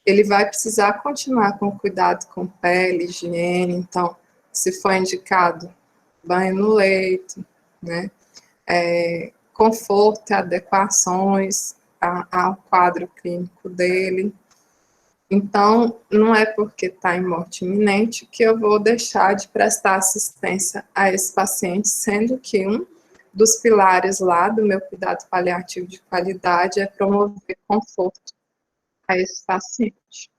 ele vai precisar continuar com cuidado com pele, higiene, então, se for indicado, banho no leito, né? Conforto e adequações ao quadro clínico dele. Então, não é porque está em morte iminente que eu vou deixar de prestar assistência a esse paciente, sendo que um dos pilares lá do meu cuidado paliativo de qualidade é promover conforto a esse paciente.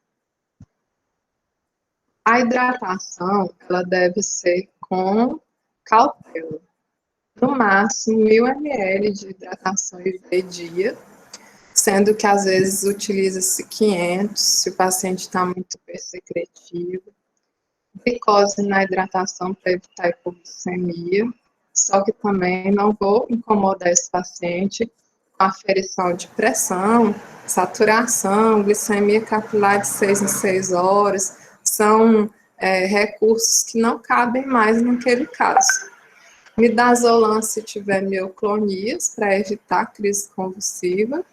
A hidratação, ela deve ser com cautela. No máximo, 1.000 ml de hidratação IV dia, sendo que às vezes utiliza-se 500, se o paciente está muito hipersecretivo. Glicose na hidratação para evitar hipoglicemia, só que também não vou incomodar esse paciente com aferição de pressão, saturação, glicemia capilar de 6 em 6 horas, são recursos que não cabem mais naquele caso. Midazolam se tiver mioclonias, para evitar crise convulsiva,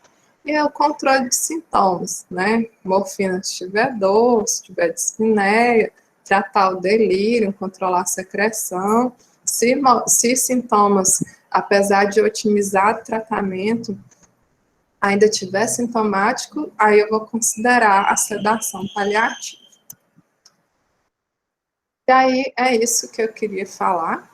e é o controle de sintomas, né? Morfina se tiver dor, se tiver dispneia, tratar o delírio, controlar a secreção. Se sintomas, apesar de otimizar o tratamento, ainda tiver sintomático, aí eu vou considerar a sedação paliativa. E aí é isso que eu queria falar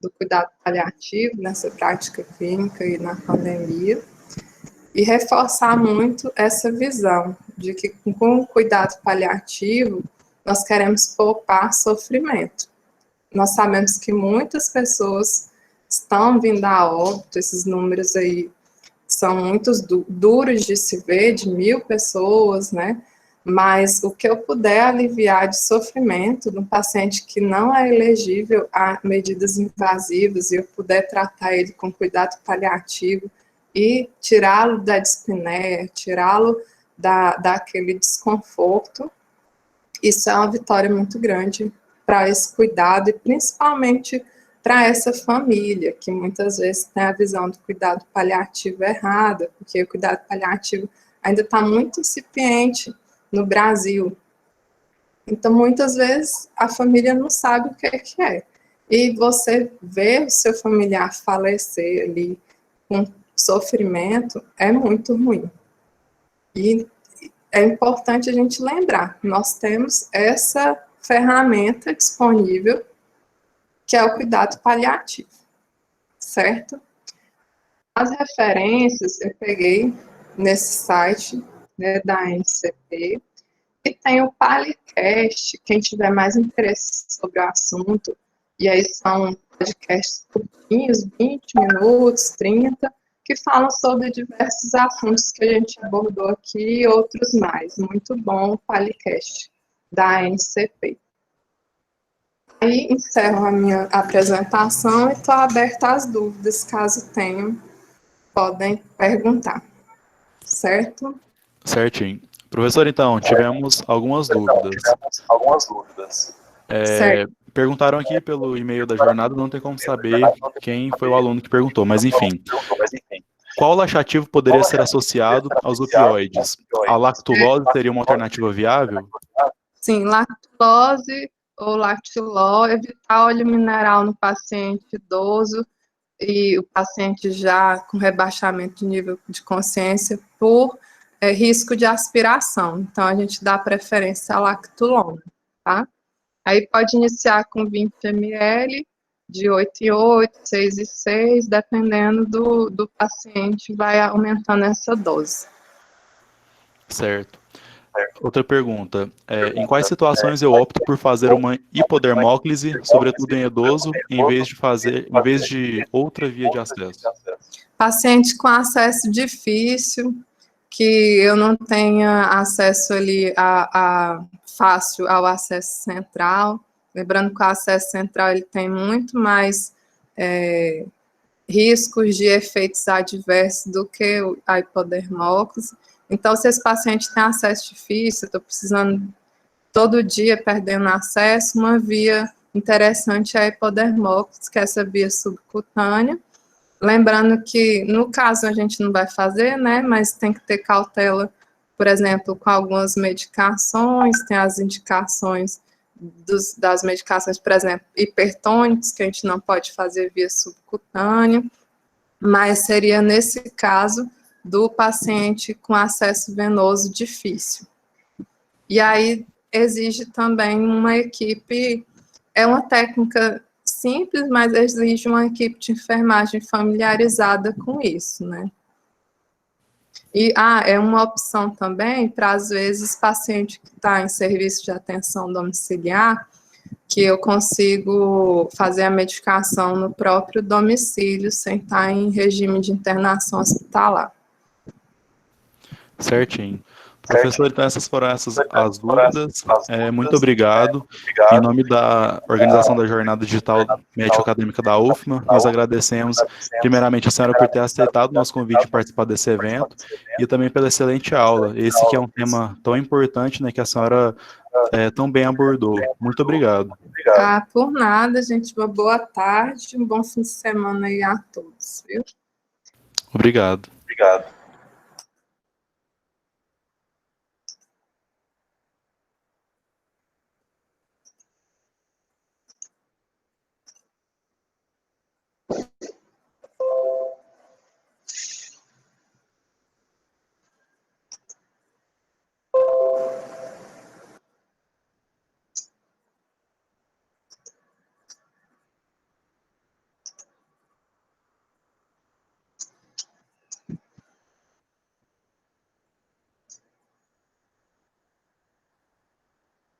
do cuidado paliativo nessa prática clínica e na pandemia, e reforçar muito essa visão de que com o cuidado paliativo nós queremos poupar sofrimento. Nós sabemos que muitas pessoas estão vindo a óbito, esses números aí são muito duros de se ver, de 1.000 pessoas, né? Mas o que eu puder aliviar de sofrimento de um paciente que não é elegível a medidas invasivas e eu puder tratar ele com cuidado paliativo e tirá-lo da dispneia, tirá-lo daquele desconforto, isso é uma vitória muito grande para esse cuidado e principalmente para essa família, que muitas vezes tem a visão do cuidado paliativo errada, porque o cuidado paliativo ainda está muito incipiente no Brasil. Então, muitas vezes, a família não sabe o que é. E você ver o seu familiar falecer ali com sofrimento é muito ruim. E é importante a gente lembrar, nós temos essa ferramenta disponível, que é o cuidado paliativo, certo? As referências eu peguei nesse site, né, da NCP, e tem o Palicast, quem tiver mais interesse sobre o assunto, e aí são podcasts curtinhos, 20 minutos, 30, que falam sobre diversos assuntos que a gente abordou aqui e outros mais. Muito bom o Palicast da NCP. Aí encerro a minha apresentação e estou aberta às dúvidas, caso tenham, podem perguntar, certo? Certinho. Professor, então, tivemos algumas dúvidas. Perguntaram aqui pelo e-mail da jornada, não tem como saber quem foi o aluno que perguntou, mas enfim. Qual laxativo poderia ser associado aos opioides? A lactulose seria uma alternativa viável? Sim, lactulose ou lactiló, evitar óleo mineral no paciente idoso e o paciente já com rebaixamento de nível de consciência por risco de aspiração. Então, a gente dá preferência à lactulona, tá? Aí pode iniciar com 20 ml, de 8 em 8, 6 em 6, dependendo do paciente, vai aumentando essa dose. Certo. Outra pergunta. Em quais situações eu opto por fazer uma hipodermóclise, sobretudo em idoso, em vez de outra via de acesso? Paciente com acesso difícil, que eu não tenha acesso ali fácil ao acesso central. Lembrando que o acesso central ele tem muito mais riscos de efeitos adversos do que a hipodermóclise. Então, se esse paciente tem acesso difícil, estou precisando todo dia perdendo acesso, uma via interessante é a hipodermóclise, que é essa via subcutânea. Lembrando que, no caso, a gente não vai fazer, né, mas tem que ter cautela, por exemplo, com algumas medicações, tem as indicações das medicações, por exemplo, hipertônicos, que a gente não pode fazer via subcutânea, mas seria, nesse caso, do paciente com acesso venoso difícil. E aí exige também uma equipe, é uma técnica simples, mas exige uma equipe de enfermagem familiarizada com isso, né? E é uma opção também para, às vezes, paciente que está em serviço de atenção domiciliar, que eu consigo fazer a medicação no próprio domicílio, sem estar em regime de internação hospitalar. Certinho. Professor, então essas foram as dúvidas. Muito obrigado. Em nome da organização da Jornada Digital Médico-Acadêmica da UFMA, nós agradecemos primeiramente a senhora por ter aceitado o nosso convite de participar desse evento e também pela excelente aula. Esse que é um tema tão importante, né, que a senhora tão bem abordou. Muito obrigado. Por nada, gente. Uma boa tarde, um bom fim de semana aí a todos, viu? Obrigado. Obrigado.